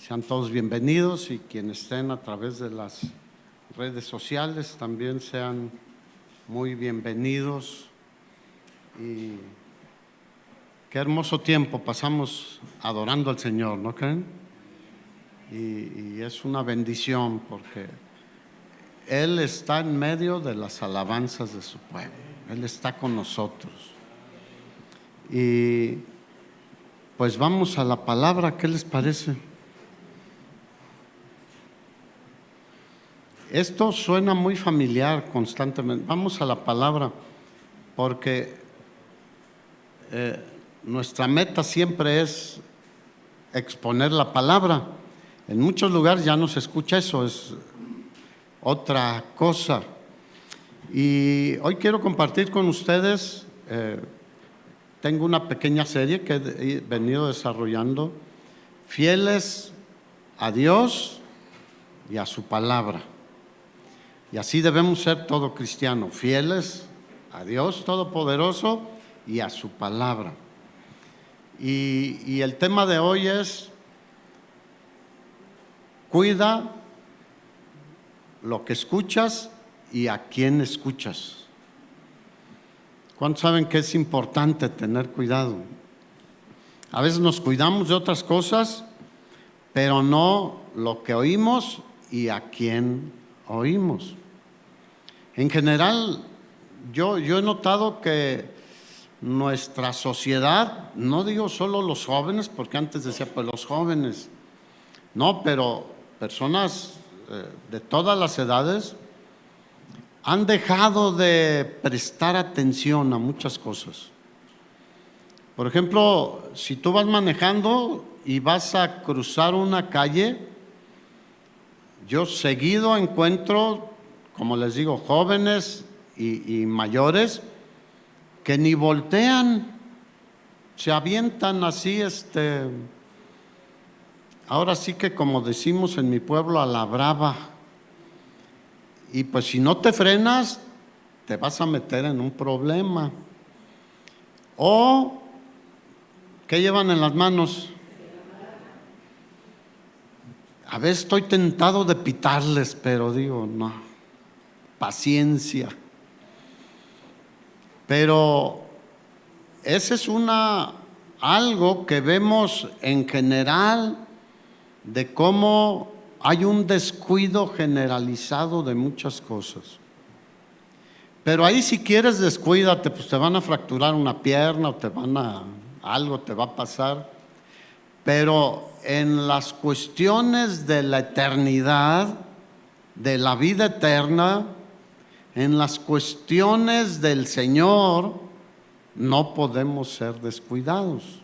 Sean todos bienvenidos y quienes estén a través de las redes sociales también sean muy bienvenidos. Y qué hermoso tiempo pasamos adorando al Señor, ¿no creen? Y es una bendición porque Él está en medio de las alabanzas de su pueblo. Él está con nosotros. Y pues vamos a la palabra, ¿qué les parece? Esto suena muy familiar constantemente. Vamos a la palabra porque nuestra meta siempre es exponer la palabra. En muchos lugares ya no se escucha eso, es otra cosa. Y hoy quiero compartir con ustedes, tengo una pequeña serie que he venido desarrollando, fieles a Dios y a su palabra. Y así debemos ser todo cristiano, fieles a Dios Todopoderoso y a su palabra. Y el tema de hoy es: cuida lo que escuchas y a quién escuchas. ¿Cuántos saben que es importante tener cuidado? A veces nos cuidamos de otras cosas, pero no lo que oímos y a quién oímos. En general, yo he notado que nuestra sociedad, no digo solo los jóvenes, porque antes decía pues los jóvenes, no, pero personas de todas las edades han dejado de prestar atención a muchas cosas. Por ejemplo, si tú vas manejando y vas a cruzar una calle, yo seguido encuentro, como les digo, jóvenes y mayores que ni voltean, se avientan así, ahora sí que como decimos en mi pueblo, a la brava. Y pues si no te frenas, te vas a meter en un problema. O, ¿qué llevan en las manos? A veces estoy tentado de pitarles, pero digo, no, paciencia. Pero ese es algo que vemos en general de cómo hay un descuido generalizado de muchas cosas. Pero ahí si quieres descuídate, pues te van a fracturar una pierna o algo te va a pasar. Pero en las cuestiones de la eternidad, de la vida eterna, en las cuestiones del Señor, no podemos ser descuidados.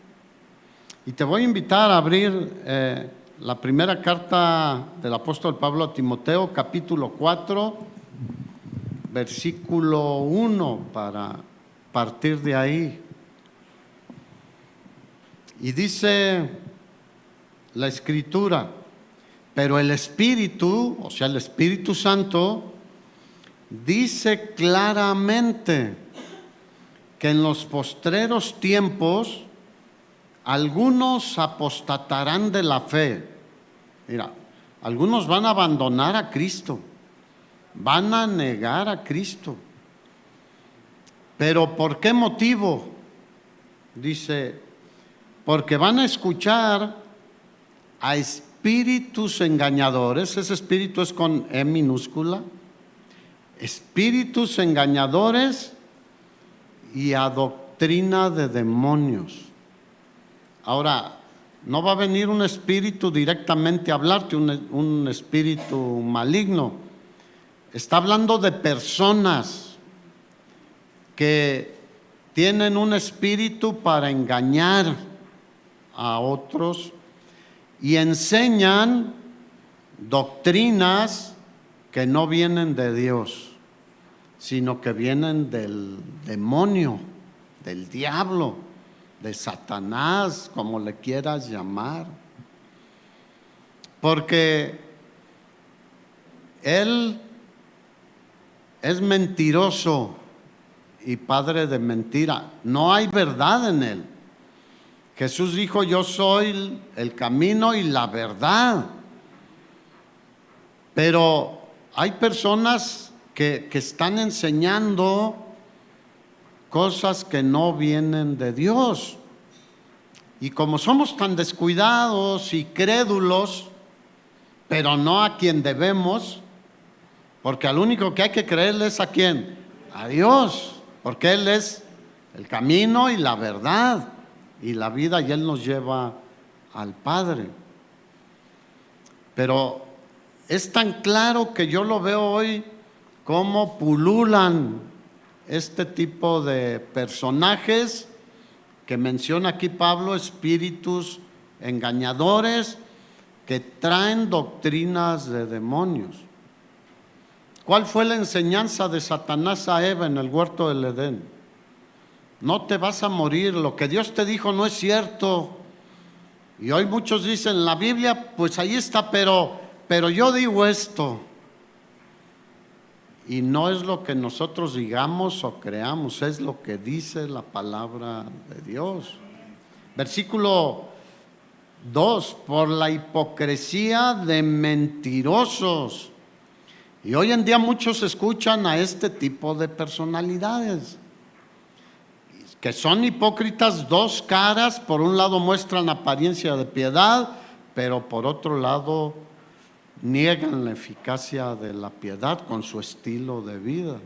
Y te voy a invitar a abrir la primera carta del apóstol Pablo a Timoteo, capítulo 4, versículo 1, para partir de ahí. Y dice la Escritura: pero el Espíritu, o sea, el Espíritu Santo, dice claramente que en los postreros tiempos algunos apostatarán de la fe. Mira, algunos van a abandonar a Cristo, van a negar a Cristo. ¿Pero por qué motivo? Dice, porque van a escuchar a espíritus engañadores. Ese espíritu es con E minúscula. Espíritus engañadores y a doctrina de demonios. Ahora, no va a venir un espíritu directamente a hablarte, un espíritu maligno. Está hablando de personas que tienen un espíritu para engañar a otros y enseñan doctrinas que no vienen de Dios, sino que vienen del demonio, del diablo, de Satanás, como le quieras llamar. Porque él es mentiroso y padre de mentira. No hay verdad en él. Jesús dijo: yo soy el camino y la verdad. Pero hay personas que están enseñando cosas que no vienen de Dios. Y como somos tan descuidados y crédulos, pero no a quien debemos, porque al único que hay que creerle es ¿a quién? A Dios, porque Él es el camino y la verdad y la vida, y Él nos lleva al Padre. Pero es tan claro que yo lo veo hoy cómo pululan este tipo de personajes que menciona aquí Pablo, espíritus engañadores que traen doctrinas de demonios. ¿Cuál fue la enseñanza de Satanás a Eva en el huerto del Edén? No te vas a morir, lo que Dios te dijo no es cierto. Y hoy muchos dicen, la Biblia, pues ahí está, pero yo digo esto. Y no es lo que nosotros digamos o creamos, es lo que dice la palabra de Dios. Versículo 2, por la hipocresía de mentirosos. Y hoy en día muchos escuchan a este tipo de personalidades, que son hipócritas, dos caras. Por un lado muestran apariencia de piedad, pero por otro lado niegan la eficacia de la piedad con su estilo de vida.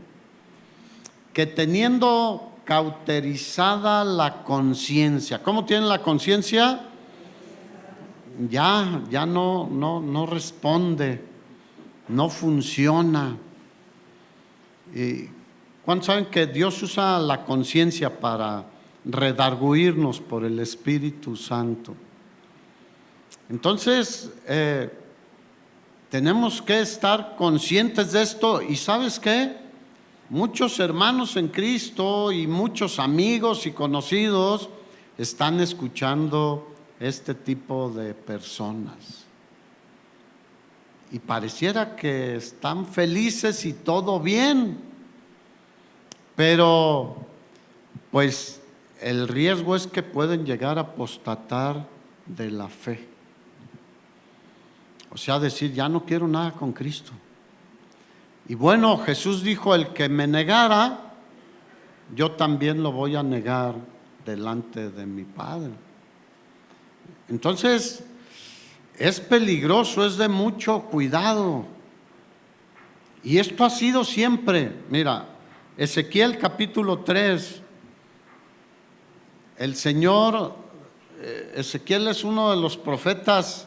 Que teniendo cauterizada la conciencia, ¿cómo tienen la conciencia? Ya no responde, no funciona. Y ¿cuántos saben que Dios usa la conciencia para redarguirnos por el Espíritu Santo? Entonces, tenemos que estar conscientes de esto. ¿Y sabes qué? Muchos hermanos en Cristo y muchos amigos y conocidos están escuchando este tipo de personas. Y pareciera que están felices y todo bien, pero pues el riesgo es que pueden llegar a apostatar de la fe. O sea, decir, ya no quiero nada con Cristo. Y bueno, Jesús dijo, el que me negara, yo también lo voy a negar delante de mi Padre. Entonces, es peligroso, es de mucho cuidado. Y esto ha sido siempre. Mira, Ezequiel capítulo 3, el Señor, Ezequiel es uno de los profetas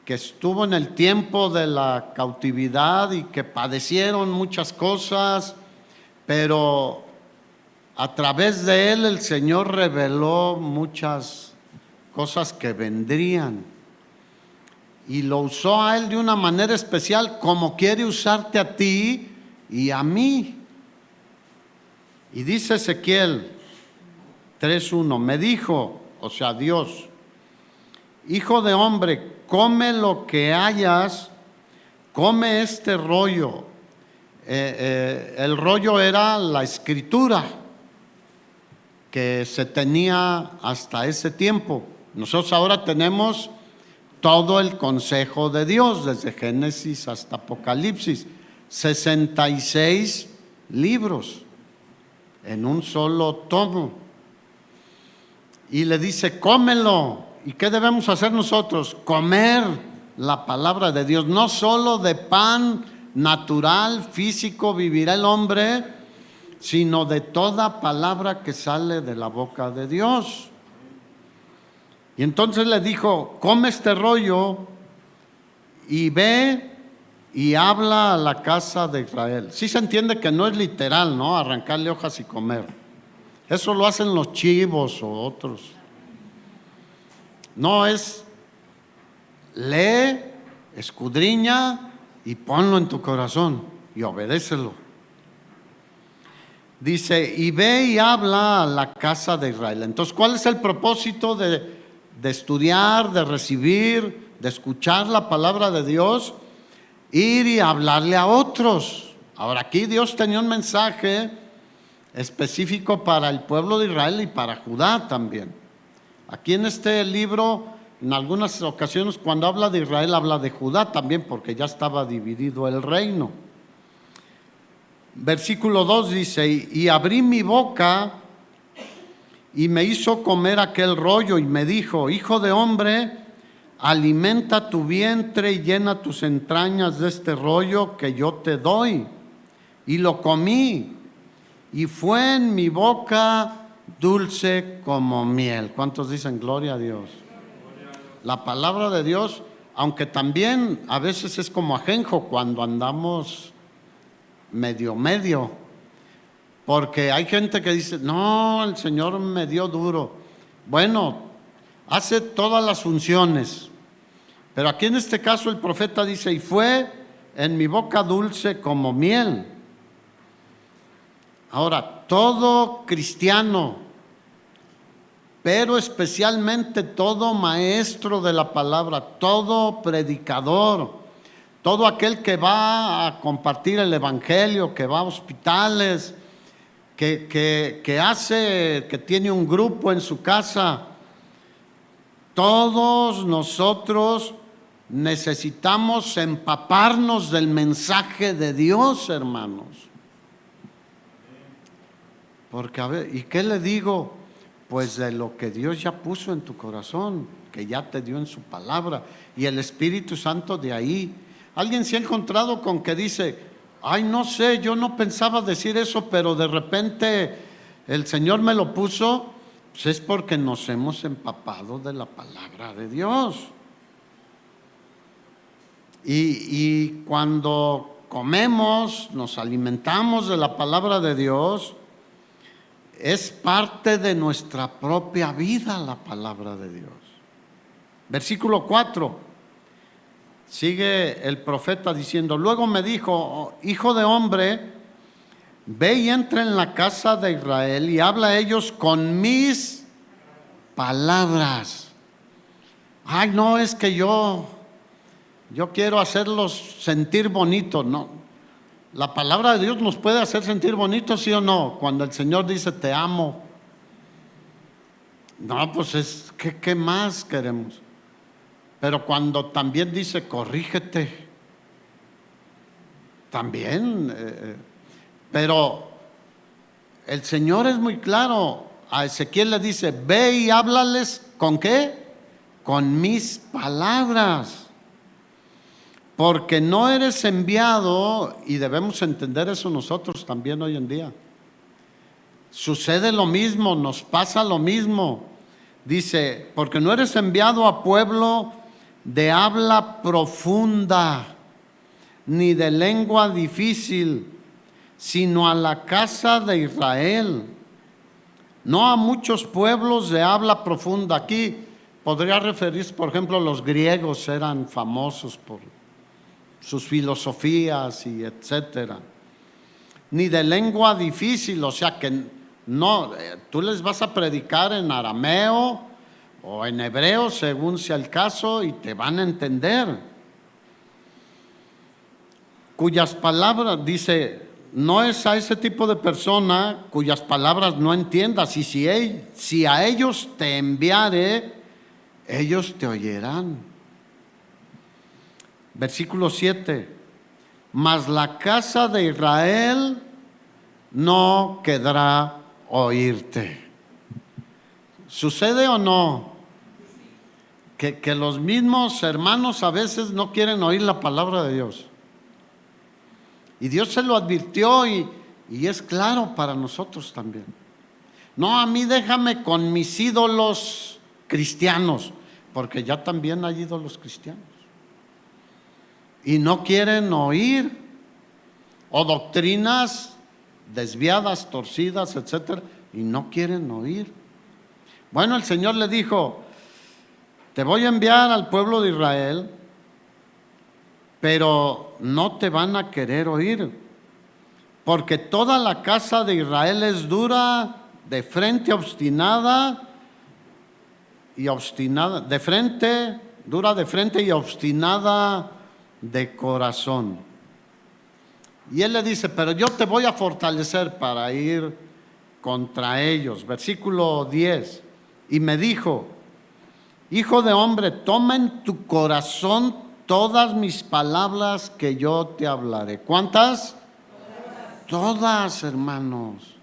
que estuvo en el tiempo de la cautividad y que padecieron muchas cosas, pero a través de él el Señor reveló muchas cosas que vendrían y lo usó a él de una manera especial, como quiere usarte a ti y a mí. Y dice Ezequiel 3:1, me dijo, o sea Dios, hijo de hombre, come lo que hayas, come este rollo. El rollo era la escritura que se tenía hasta ese tiempo. Nosotros ahora tenemos todo el consejo de Dios, desde Génesis hasta Apocalipsis, 66 libros en un solo tomo. Y le dice, cómelo. ¿Y qué debemos hacer nosotros? Comer la palabra de Dios. No solo de pan natural, físico, vivirá el hombre, sino de toda palabra que sale de la boca de Dios. Y entonces le dijo, come este rollo y ve y habla a la casa de Israel. Sí se entiende que no es literal, ¿no? Arrancarle hojas y comer. Eso lo hacen los chivos o otros. No, es lee, escudriña y ponlo en tu corazón y obedécelo. Dice, y ve y habla a la casa de Israel. Entonces, ¿cuál es el propósito de estudiar, de recibir, de escuchar la palabra de Dios? Ir y hablarle a otros. Ahora, aquí Dios tenía un mensaje específico para el pueblo de Israel y para Judá también. Aquí en este libro, en algunas ocasiones cuando habla de Israel, habla de Judá también, porque ya estaba dividido el reino. Versículo 2 dice: y abrí mi boca y me hizo comer aquel rollo y me dijo: hijo de hombre, alimenta tu vientre y llena tus entrañas de este rollo que yo te doy. Y lo comí, y fue en mi boca dulce como miel. ¿Cuántos dicen gloria a Dios? La palabra de Dios, aunque también a veces es como ajenjo cuando andamos medio, porque hay gente que dice: no, el Señor me dio duro. Bueno, hace todas las funciones, pero aquí en este caso el profeta dice: y fue en mi boca dulce como miel. Ahora, todo cristiano, pero especialmente todo maestro de la palabra, todo predicador, todo aquel que va a compartir el evangelio, que va a hospitales, que tiene un grupo en su casa, todos nosotros necesitamos empaparnos del mensaje de Dios, hermanos. Porque, a ver, ¿y qué le digo? Pues de lo que Dios ya puso en tu corazón, que ya te dio en su palabra, y el Espíritu Santo de ahí. Alguien se ha encontrado con que dice: ay, no sé, yo no pensaba decir eso, pero de repente el Señor me lo puso. Pues es porque nos hemos empapado de la palabra de Dios. Y cuando comemos, nos alimentamos de la palabra de Dios, es parte de nuestra propia vida la palabra de Dios. Versículo 4, sigue el profeta diciendo: luego me dijo: hijo de hombre, ve y entra en la casa de Israel y habla a ellos con mis palabras. Ay, no, es que yo quiero hacerlos sentir bonitos. No, la palabra de Dios nos puede hacer sentir bonitos, ¿sí o no? Cuando el Señor dice: te amo. No, pues ¿qué más queremos? Pero cuando también dice: corrígete, también. Pero el Señor es muy claro. A Ezequiel le dice: ve y háblales, ¿con qué? Con mis palabras. Porque no eres enviado, y debemos entender eso nosotros también hoy en día. Sucede lo mismo, nos pasa lo mismo. Dice: porque no eres enviado a pueblo de habla profunda, ni de lengua difícil, sino a la casa de Israel. No a muchos pueblos de habla profunda. Aquí podría referirse, por ejemplo, los griegos eran famosos por sus filosofías y etcétera. Ni de lengua difícil, o sea que no, tú les vas a predicar en arameo o en hebreo, según sea el caso, y te van a entender. Cuyas palabras, dice, no es a ese tipo de persona cuyas palabras no entiendas, y si a ellos te enviare, ellos te oirán. Versículo 7, mas la casa de Israel no querrá oírte. ¿Sucede o no? Que los mismos hermanos a veces no quieren oír la palabra de Dios. Y Dios se lo advirtió y es claro para nosotros también. No, a mí déjame con mis ídolos cristianos, porque ya también hay ídolos cristianos. Y no quieren oír, o doctrinas desviadas, torcidas, etcétera, y no quieren oír. Bueno, el Señor le dijo: te voy a enviar al pueblo de Israel, pero no te van a querer oír, porque toda la casa de Israel es dura de frente, obstinada y obstinada, dura de frente y obstinada de corazón. Y él le dice: pero yo te voy a fortalecer para ir contra ellos. Versículo 10. Y me dijo: hijo de hombre, toma en tu corazón todas mis palabras que yo te hablaré. ¿Cuántas? Todas, hermanos.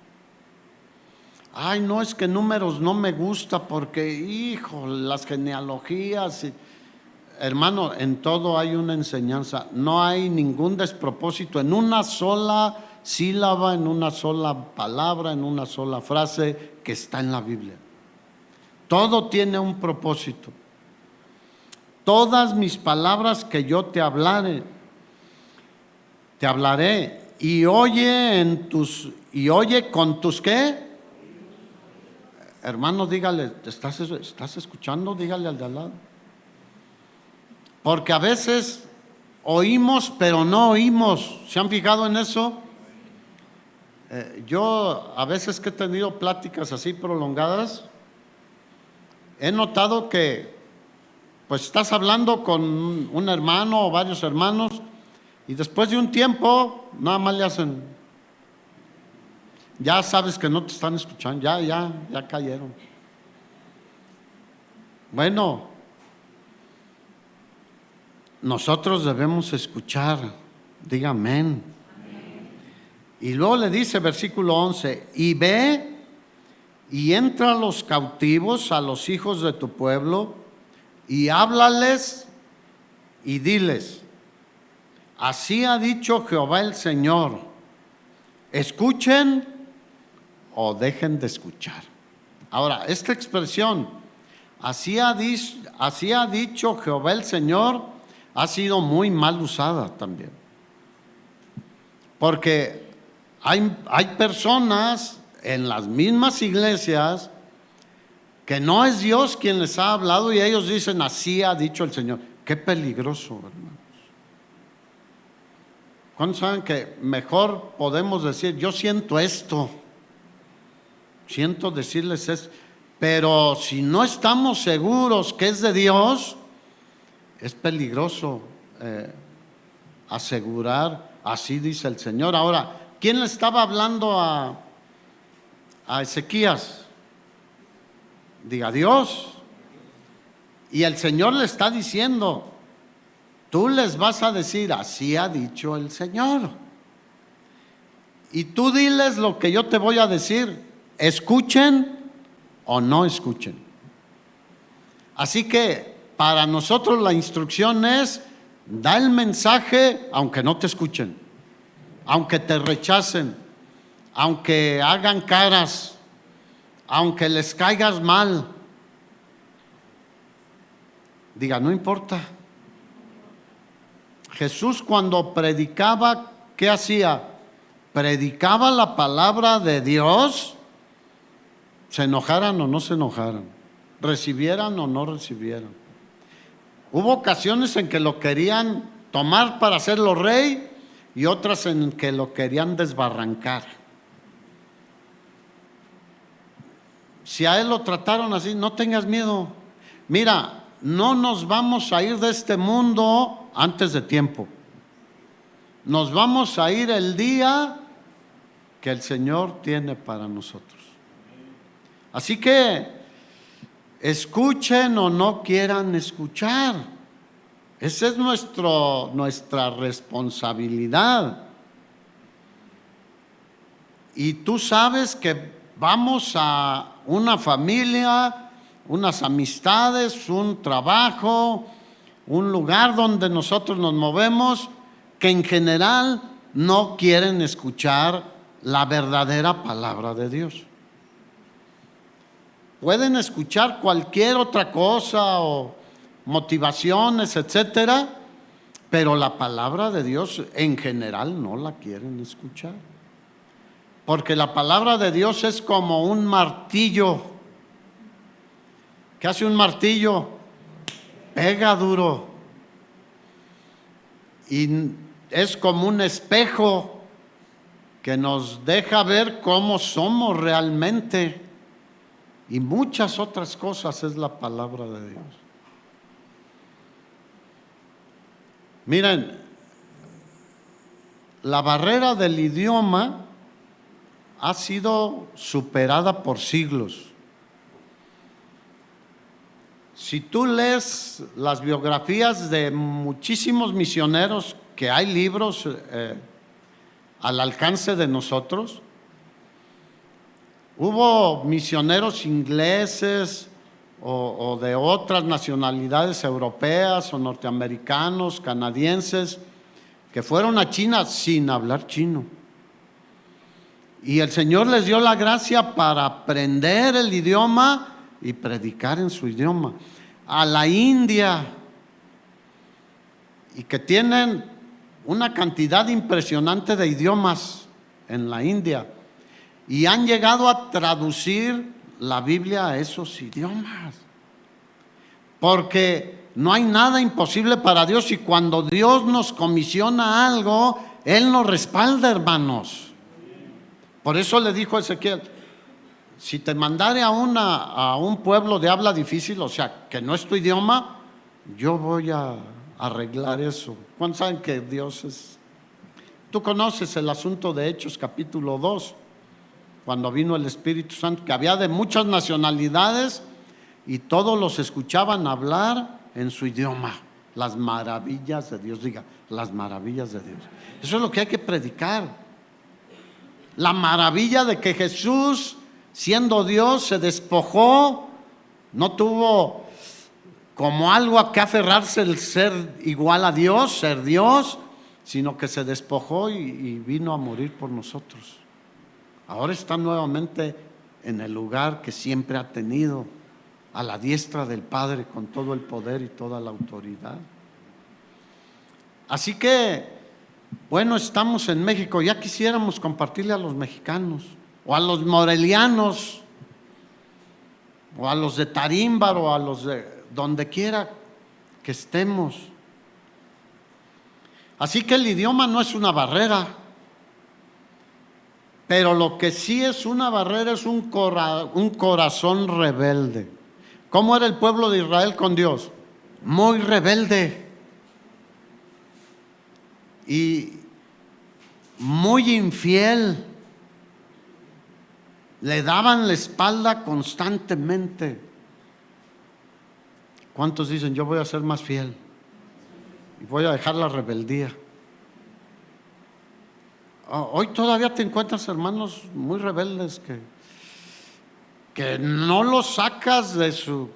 Ay, no, es que Números no me gusta porque, hijo, las genealogías. Hermano, en todo hay una enseñanza. No hay ningún despropósito en una sola sílaba, en una sola palabra, en una sola frase que está en la Biblia. Todo tiene un propósito. Todas mis palabras que yo te hablaré, y oye con tus ¿qué? Hermano, dígale, ¿estás escuchando? Dígale al de al lado. Porque a veces oímos, pero no oímos. ¿Se han fijado en eso? Yo a veces que he tenido pláticas así prolongadas, he notado que pues estás hablando con un hermano o varios hermanos y después de un tiempo nada más le hacen, ya sabes que no te están escuchando, ya cayeron. Bueno, nosotros debemos escuchar, diga amén. Y luego le dice, versículo 11, y ve y entra a los cautivos, a los hijos de tu pueblo, y háblales y diles: así ha dicho Jehová el Señor, escuchen o dejen de escuchar. Ahora, esta expresión, así ha dicho Jehová el Señor, ha sido muy mal usada también. Porque hay personas en las mismas iglesias que no es Dios quien les ha hablado y ellos dicen: así ha dicho el Señor. Qué peligroso, hermanos. ¿Cuántos saben que mejor podemos decir: yo siento esto, siento decirles esto? Pero si no estamos seguros que es de Dios, es peligroso asegurar: así dice el Señor. Ahora, ¿quién le estaba hablando a Ezequías? Diga, Dios. Y el Señor le está diciendo: tú les vas a decir: así ha dicho el Señor. Y tú diles lo que yo te voy a decir, escuchen o no escuchen. Así que para nosotros la instrucción es: da el mensaje aunque no te escuchen, aunque te rechacen, aunque hagan caras, aunque les caigas mal. Diga, no importa. Jesús cuando predicaba, ¿qué hacía? Predicaba la palabra de Dios, se enojaran o no se enojaran, recibieran o no recibieran. Hubo ocasiones en que lo querían tomar para hacerlo rey y otras en que lo querían desbarrancar. Si a él lo trataron así, no tengas miedo. Mira, no nos vamos a ir de este mundo antes de tiempo. Nos vamos a ir el día que el Señor tiene para nosotros. Así que escuchen o no quieran escuchar. Esa es nuestra responsabilidad. Y tú sabes que vamos a una familia, unas amistades, un trabajo, un lugar donde nosotros nos movemos, que en general no quieren escuchar la verdadera palabra de Dios. Pueden escuchar cualquier otra cosa o motivaciones, etcétera, pero la palabra de Dios en general no la quieren escuchar. Porque la palabra de Dios es como un martillo. ¿Qué hace un martillo? Pega duro. Y es como un espejo que nos deja ver cómo somos realmente. Y muchas otras cosas es la palabra de Dios. Miren, la barrera del idioma ha sido superada por siglos. Si tú lees las biografías de muchísimos misioneros, que hay libros al alcance de nosotros, hubo misioneros ingleses o de otras nacionalidades europeas o norteamericanos, canadienses, que fueron a China sin hablar chino. Y el Señor les dio la gracia para aprender el idioma y predicar en su idioma. A la India, y que tienen una cantidad impresionante de idiomas en la India, y han llegado a traducir la Biblia a esos idiomas, porque no hay nada imposible para Dios, y cuando Dios nos comisiona algo, Él nos respalda, hermanos. Por eso le dijo a Ezequiel: si te mandare a un pueblo de habla difícil, o sea, que no es tu idioma, yo voy a arreglar eso. ¿Cuántos saben que Dios es? Tú conoces el asunto de Hechos capítulo 2, cuando vino el Espíritu Santo, que había de muchas nacionalidades y todos los escuchaban hablar en su idioma. Las maravillas de Dios, diga, las maravillas de Dios. Eso es lo que hay que predicar. La maravilla de que Jesús, siendo Dios, se despojó, no tuvo como algo a que aferrarse el ser igual a Dios, ser Dios, sino que se despojó y vino a morir por nosotros. Ahora está nuevamente en el lugar que siempre ha tenido, a la diestra del Padre, con todo el poder y toda la autoridad. Así que, bueno, estamos en México, ya quisiéramos compartirle a los mexicanos, o a los morelianos, o a los de Tarímbaro, o a los de donde quiera que estemos. Así que el idioma no es una barrera, pero lo que sí es una barrera es un corazón rebelde. ¿Cómo era el pueblo de Israel con Dios? Muy rebelde y muy infiel. Le daban la espalda constantemente. ¿Cuántos dicen: yo voy a ser más fiel y voy a dejar la rebeldía? Hoy todavía te encuentras hermanos muy rebeldes que no los sacas de su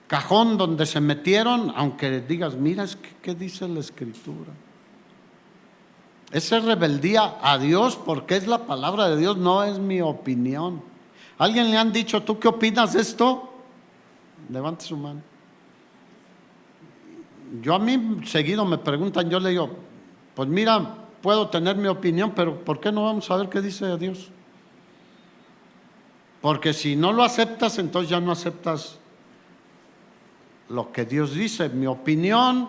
cajón donde se metieron, aunque digas: mira, ¿qué dice la Escritura? Esa es rebeldía a Dios, porque es la palabra de Dios, no es mi opinión. ¿Alguien le han dicho: tú qué opinas de esto? Levante su mano. A mí seguido me preguntan, yo le digo: pues mira, puedo tener mi opinión, pero ¿por qué no vamos a ver qué dice Dios? Porque si no lo aceptas, entonces ya no aceptas lo que Dios dice. Mi opinión,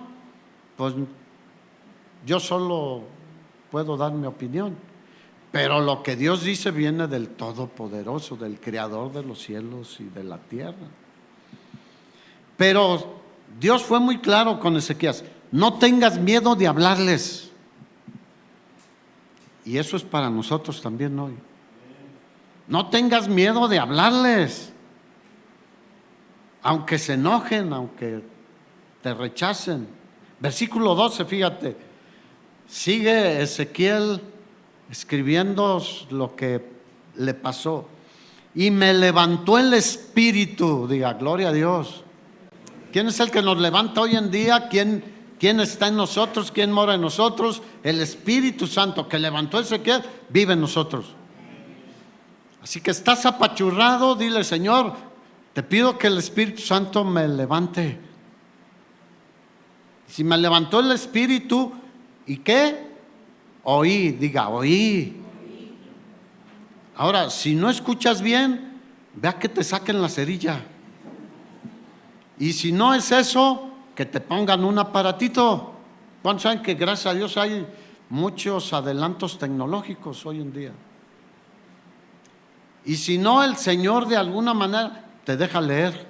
pues yo solo puedo dar mi opinión, pero lo que Dios dice viene del Todopoderoso, del Creador de los cielos y de la tierra. Pero Dios fue muy claro con Ezequías: no tengas miedo de hablarles. Y eso es para nosotros también hoy. No tengas miedo de hablarles, aunque se enojen, aunque te rechacen. Versículo 12, fíjate, sigue Ezequiel escribiendo lo que le pasó. Y me levantó el Espíritu, diga gloria a Dios. ¿Quién es el que nos levanta hoy en día? ¿Quién está en nosotros? ¿Quién mora en nosotros? El Espíritu Santo que levantó a Ezequiel vive en nosotros. Así que estás apachurrado, dile: Señor, te pido que el Espíritu Santo me levante. Si me levantó el Espíritu, ¿y qué? Oí, diga, oí. Ahora, si no escuchas bien, vea que te saquen la cerilla. Y si no es eso, que te pongan un aparatito. ¿Cuántos saben que gracias a Dios hay muchos adelantos tecnológicos hoy en día? Y si no, el Señor de alguna manera te deja leer.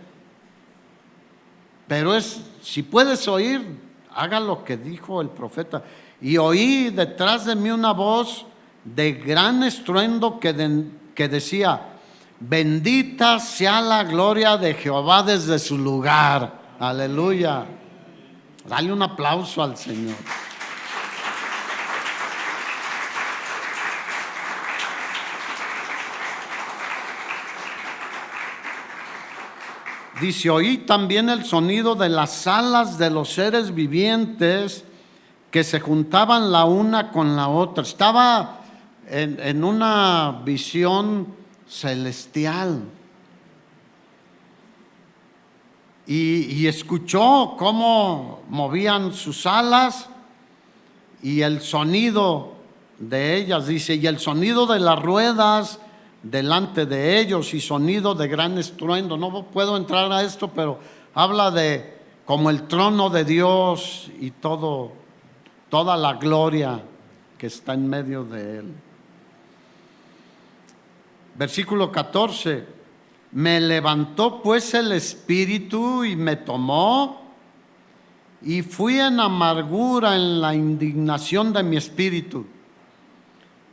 Pero si puedes oír, haga lo que dijo el profeta. Y oí detrás de mí una voz de gran estruendo que decía: bendita sea la gloria de Jehová desde su lugar. Aleluya. Dale un aplauso al Señor. Dice: oí también el sonido de las alas de los seres vivientes que se juntaban la una con la otra. Estaba en una visión celestial. Y escuchó cómo movían sus alas y el sonido de ellas, dice, y el sonido de las ruedas delante de ellos y sonido de gran estruendo. No puedo entrar a esto, pero habla de como el trono de Dios y toda la gloria que está en medio de él. Versículo 14: me levantó pues el espíritu y me tomó, y fui en amargura, en la indignación de mi espíritu.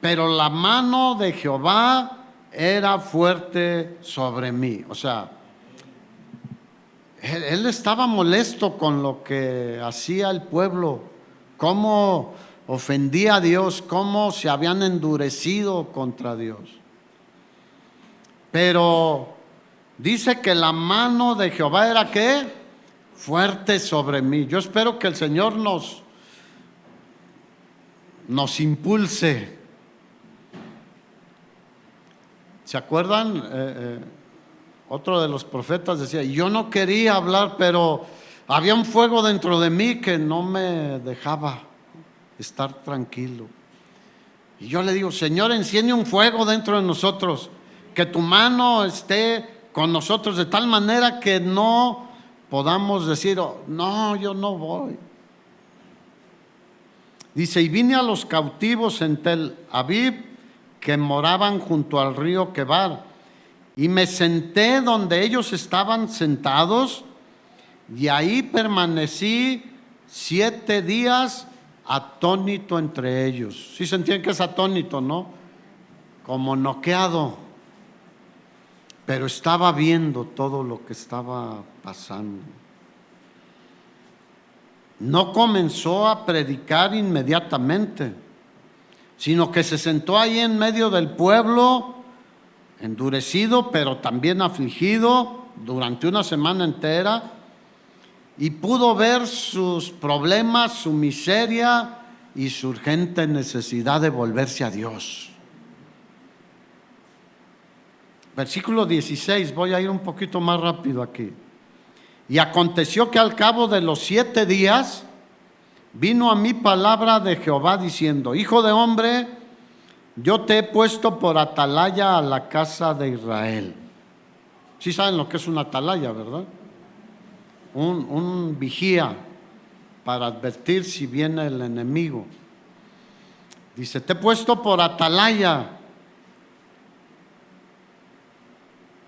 Pero la mano de Jehová era fuerte sobre mí. O sea, él estaba molesto con lo que hacía el pueblo, cómo ofendía a Dios, cómo se habían endurecido contra Dios. Pero dice que la mano de Jehová era ¿qué? Fuerte sobre mí. Yo espero que el Señor nos impulse. ¿Se acuerdan? Otro de los profetas decía: yo no quería hablar, pero había un fuego dentro de mí que no me dejaba estar tranquilo. Y yo le digo: Señor, enciende un fuego dentro de nosotros, que tu mano esté con nosotros de tal manera que no podamos decir: oh, no, yo no voy. Dice: y vine a los cautivos en Tel Aviv, que moraban junto al río Quebar, y me senté donde ellos estaban sentados, y ahí permanecí 7 días atónito entre ellos. ¿Sí se entiende que es atónito, no? Como noqueado. Pero estaba viendo todo lo que estaba pasando. No comenzó a predicar inmediatamente, sino que se sentó ahí en medio del pueblo, endurecido, pero también afligido, durante una semana entera, y pudo ver sus problemas, su miseria y su urgente necesidad de volverse a Dios. Versículo 16, voy a ir un poquito más rápido aquí. Y aconteció que al cabo de los 7 días vino a mí palabra de Jehová diciendo: hijo de hombre, yo te he puesto por atalaya a la casa de Israel. Sí saben lo que es una atalaya, ¿verdad? Un vigía para advertir si viene el enemigo. Dice: te he puesto por atalaya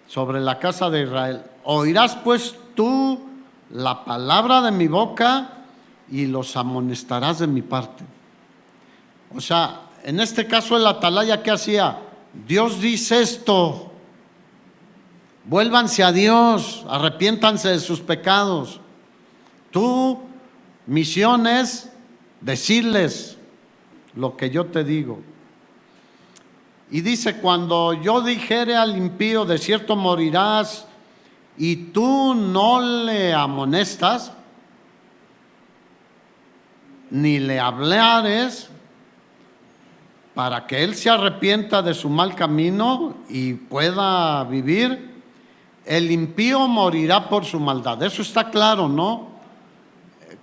sobre la casa de Israel. Oirás pues tú la palabra de mi boca y los amonestarás de mi parte. O sea, en este caso el atalaya, ¿qué hacía? Dios dice esto, vuélvanse a Dios, arrepiéntanse de sus pecados. Tu misión es decirles lo que yo te digo. Y dice: cuando yo dijere al impío, de cierto morirás, y tú no le amonestas, ni le hablares, para que él se arrepienta de su mal camino y pueda vivir, el impío morirá por su maldad. Eso está claro, ¿no?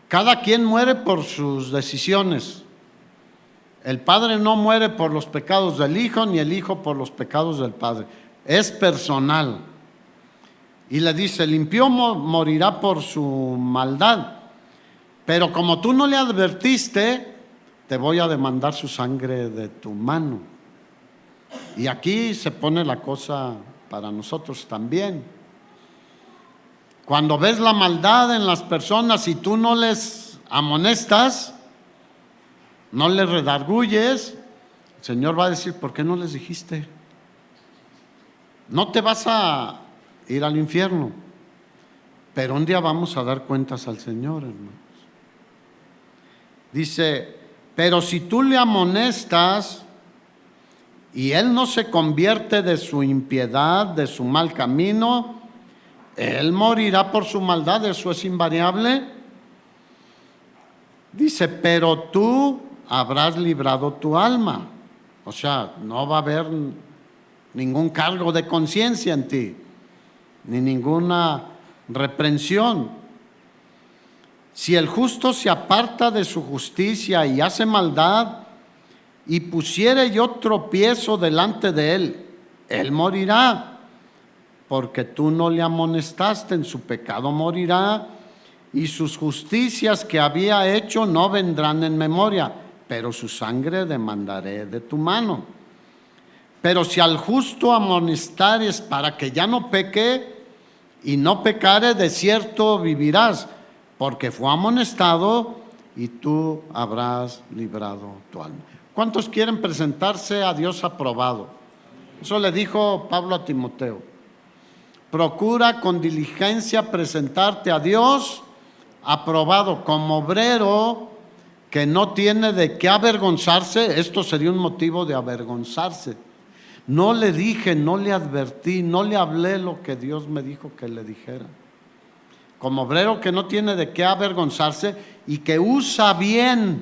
Cada quien muere por sus decisiones. El Padre no muere por los pecados del Hijo, ni el Hijo por los pecados del Padre. Es personal. Y le dice: el impío morirá por su maldad, pero como tú no le advertiste, te voy a demandar su sangre de tu mano. Y aquí se pone la cosa para nosotros también. Cuando ves la maldad en las personas y tú no les amonestas, no les redarguyes, El Señor va a decir, ¿por qué no les dijiste? No te vas a ir al infierno, pero un día vamos a dar cuentas al Señor, hermanos. Dice, pero si tú le amonestas y él no se convierte de su impiedad, de su mal camino, él morirá por su maldad, eso es invariable. Dice, pero tú habrás librado tu alma. O sea, no va a haber ningún cargo de conciencia en ti, ni ninguna reprensión. Si el justo se aparta de su justicia y hace maldad, y pusiere yo tropiezo delante de él, él morirá, porque tú no le amonestaste, en su pecado morirá, y sus justicias que había hecho no vendrán en memoria, pero su sangre demandaré de tu mano. Pero si al justo amonestares para que ya no peque, y no pecare, de cierto vivirás, porque fue amonestado y tú habrás librado tu alma. ¿Cuántos quieren presentarse a Dios aprobado? Eso le dijo Pablo a Timoteo. Procura con diligencia presentarte a Dios aprobado, como obrero que no tiene de qué avergonzarse. Esto sería un motivo de avergonzarse. No le dije, no le advertí, no le hablé lo que Dios me dijo que le dijera. Como obrero que no tiene de qué avergonzarse y que usa bien,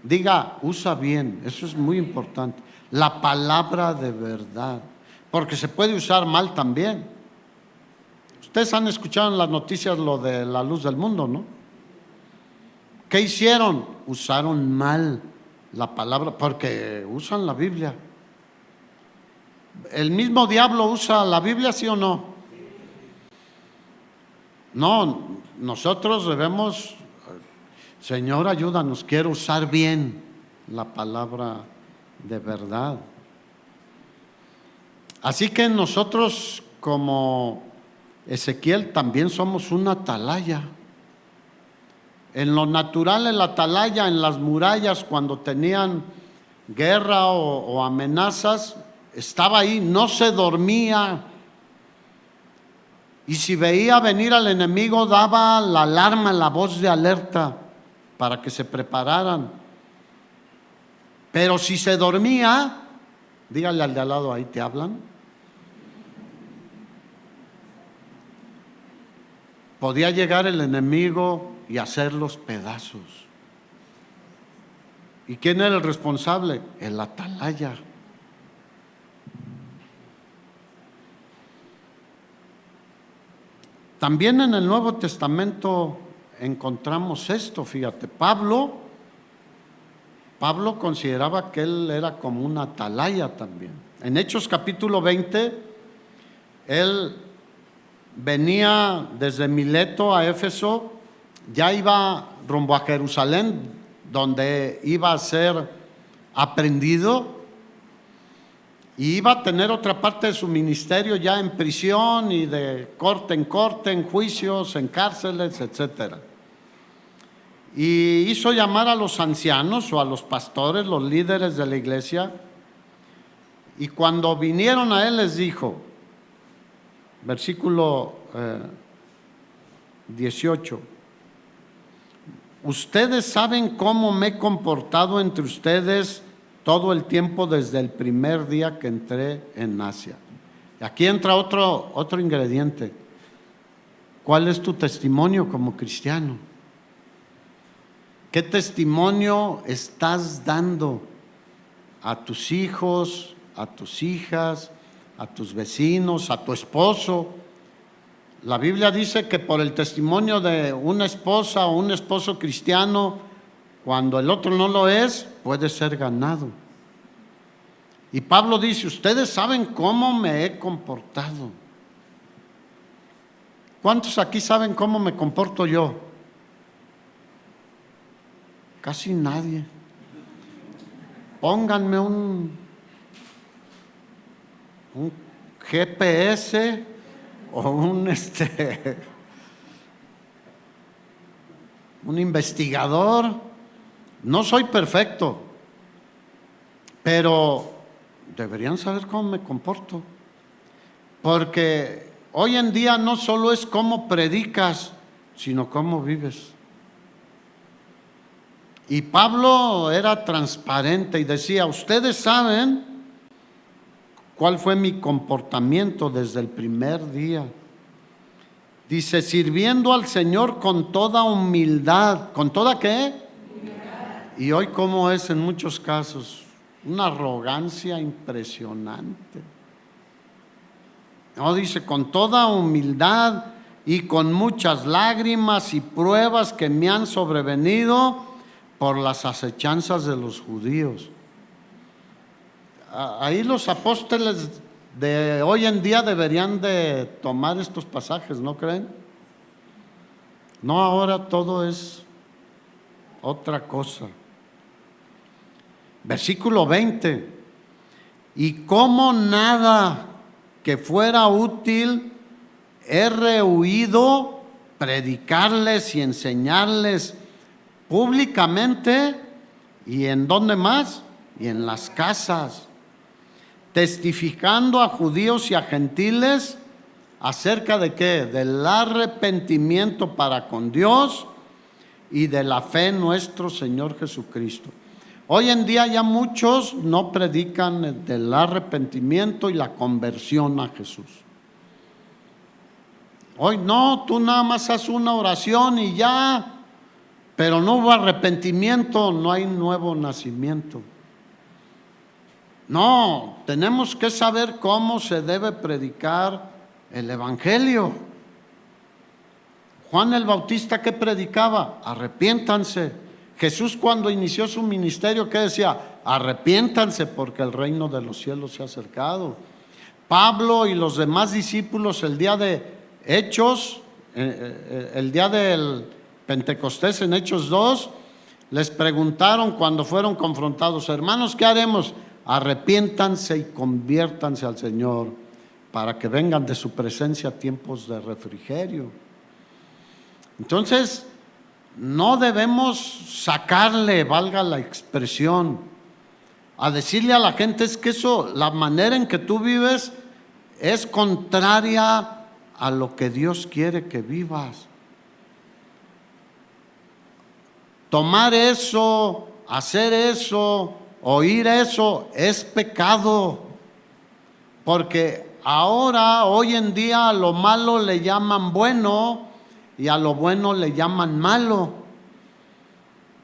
diga, usa bien, eso es muy importante, la palabra de verdad, porque se puede usar mal también. Ustedes han escuchado en las noticias lo de la luz del mundo, ¿no? ¿Qué hicieron? Usaron mal la palabra, porque usan la Biblia. ¿El mismo diablo usa la Biblia, sí o no? No, nosotros debemos, Señor, ayúdanos, quiero usar bien la palabra de verdad. Así que nosotros, como Ezequiel, también somos una atalaya. En lo natural, en la atalaya, en las murallas, cuando tenían guerra o amenazas, estaba ahí, no se dormía. Y si veía venir al enemigo, daba la alarma, la voz de alerta para que se prepararan. Pero si se dormía, dígale al de al lado, ahí te hablan. Podía llegar el enemigo y hacerlos pedazos. ¿Y quién era el responsable? El atalaya. También en el Nuevo Testamento encontramos esto, fíjate, Pablo consideraba que él era como una atalaya también. En Hechos capítulo 20, él venía desde Mileto a Éfeso, ya iba rumbo a Jerusalén, donde iba a ser aprendido, y iba a tener otra parte de su ministerio ya en prisión y de corte, en juicios, en cárceles, etc. Y hizo llamar a los ancianos o a los pastores, los líderes de la iglesia, y cuando vinieron a él les dijo, versículo 18, ustedes saben cómo me he comportado entre ustedes todo el tiempo desde el primer día que entré en Asia. Y aquí entra otro ingrediente. ¿Cuál es tu testimonio como cristiano? ¿Qué testimonio estás dando a tus hijos, a tus hijas, a tus vecinos, a tu esposo? La Biblia dice que por el testimonio de una esposa o un esposo cristiano, cuando el otro no lo es, puede ser ganado. Y Pablo dice, ustedes saben cómo me he comportado. ¿Cuántos aquí saben cómo me comporto yo? Casi nadie. Pónganme un GPS o un investigador. No soy perfecto, pero deberían saber cómo me comporto, porque hoy en día no solo es cómo predicas, sino cómo vives. Y Pablo era transparente y decía, ustedes saben cuál fue mi comportamiento desde el primer día. Dice, sirviendo al Señor con toda humildad. ¿Con toda qué? Humildad. Y hoy cómo es en muchos casos, una arrogancia impresionante. No, dice, con toda humildad y con muchas lágrimas y pruebas que me han sobrevenido por las acechanzas de los judíos. Ahí los apóstoles de hoy en día deberían de tomar estos pasajes, ¿no creen? No, ahora todo es otra cosa. Versículo 20. Y como nada que fuera útil he rehuido predicarles y enseñarles públicamente, y en dónde más, y en las casas, testificando a judíos y a gentiles acerca de qué, del arrepentimiento para con Dios y de la fe en nuestro Señor Jesucristo. Hoy en día ya muchos no predican del arrepentimiento y la conversión a Jesús. Hoy no, tú nada más haz una oración y ya, pero no hubo arrepentimiento, no hay nuevo nacimiento. No, tenemos que saber cómo se debe predicar el Evangelio. Juan el Bautista, ¿qué predicaba? Arrepiéntanse. Jesús, cuando inició su ministerio, ¿qué decía? Arrepiéntanse porque el reino de los cielos se ha acercado. Pablo y los demás discípulos, el día de Hechos, el día del Pentecostés en Hechos 2, les preguntaron cuando fueron confrontados, hermanos, ¿qué haremos? Arrepiéntanse y conviértanse al Señor para que vengan de su presencia tiempos de refrigerio. Entonces, no debemos sacarle, valga la expresión, a decirle a la gente, es que eso, la manera en que tú vives es contraria a lo que Dios quiere que vivas. Tomar eso, hacer eso, oír eso es pecado, porque ahora, hoy en día, a lo malo le llaman bueno y a lo bueno le llaman malo.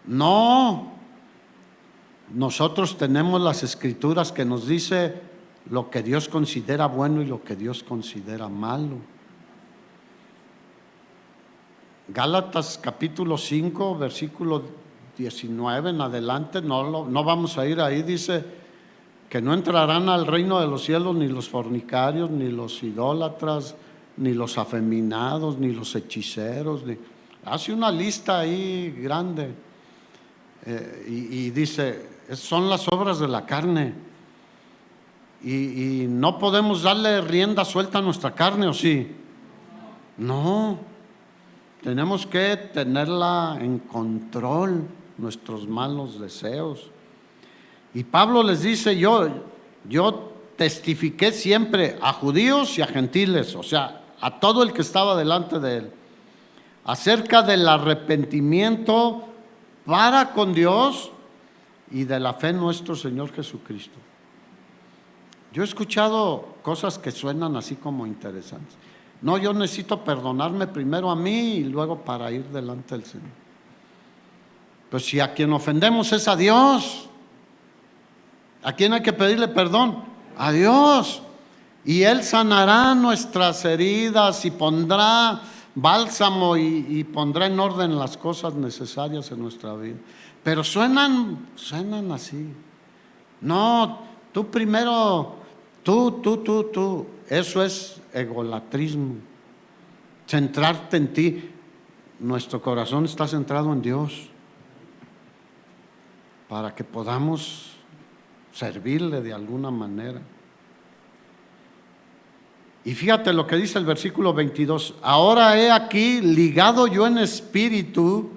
No, nosotros tenemos las escrituras que nos dice lo que Dios considera bueno y lo que Dios considera malo. Gálatas capítulo 5, versículo 19 en adelante, no vamos a ir ahí, dice que no entrarán al reino de los cielos ni los fornicarios, ni los idólatras, ni los afeminados, ni los hechiceros. Hace una lista ahí grande y dice, son las obras de la carne y no podemos darle rienda suelta a nuestra carne, ¿o sí? No, tenemos que tenerla en control, nuestros malos deseos. Y Pablo les dice, yo testifiqué siempre a judíos y a gentiles, o sea, a todo el que estaba delante de él, acerca del arrepentimiento para con Dios y de la fe en nuestro Señor Jesucristo. Yo he escuchado cosas que suenan así como interesantes. No, yo necesito perdonarme primero a mí y luego para ir delante del Señor. Pues si a quien ofendemos es a Dios, ¿a quién hay que pedirle perdón? A Dios. Y Él sanará nuestras heridas y pondrá bálsamo y pondrá en orden las cosas necesarias en nuestra vida. Pero suenan así. No, tú primero, tú. Eso es egolatrismo. Centrarte en ti. Nuestro corazón está centrado en Dios para que podamos servirle de alguna manera. Y fíjate lo que dice el versículo 22. Ahora he aquí, ligado yo en espíritu,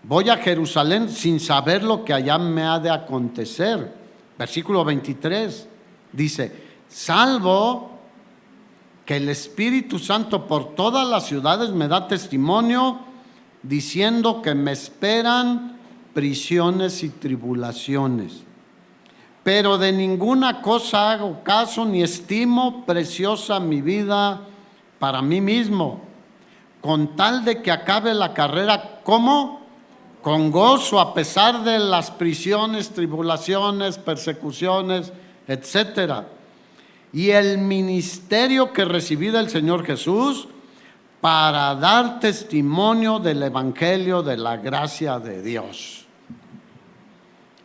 voy a Jerusalén sin saber lo que allá me ha de acontecer. Versículo 23 dice: salvo que el Espíritu Santo por todas las ciudades me da testimonio, diciendo que me esperan prisiones y tribulaciones. Pero de ninguna cosa hago caso, ni estimo preciosa mi vida para mí mismo, con tal de que acabe la carrera, ¿cómo? Con gozo, a pesar de las prisiones, tribulaciones, persecuciones, etcétera. Y el ministerio que recibí del Señor Jesús, para dar testimonio del evangelio de la gracia de Dios.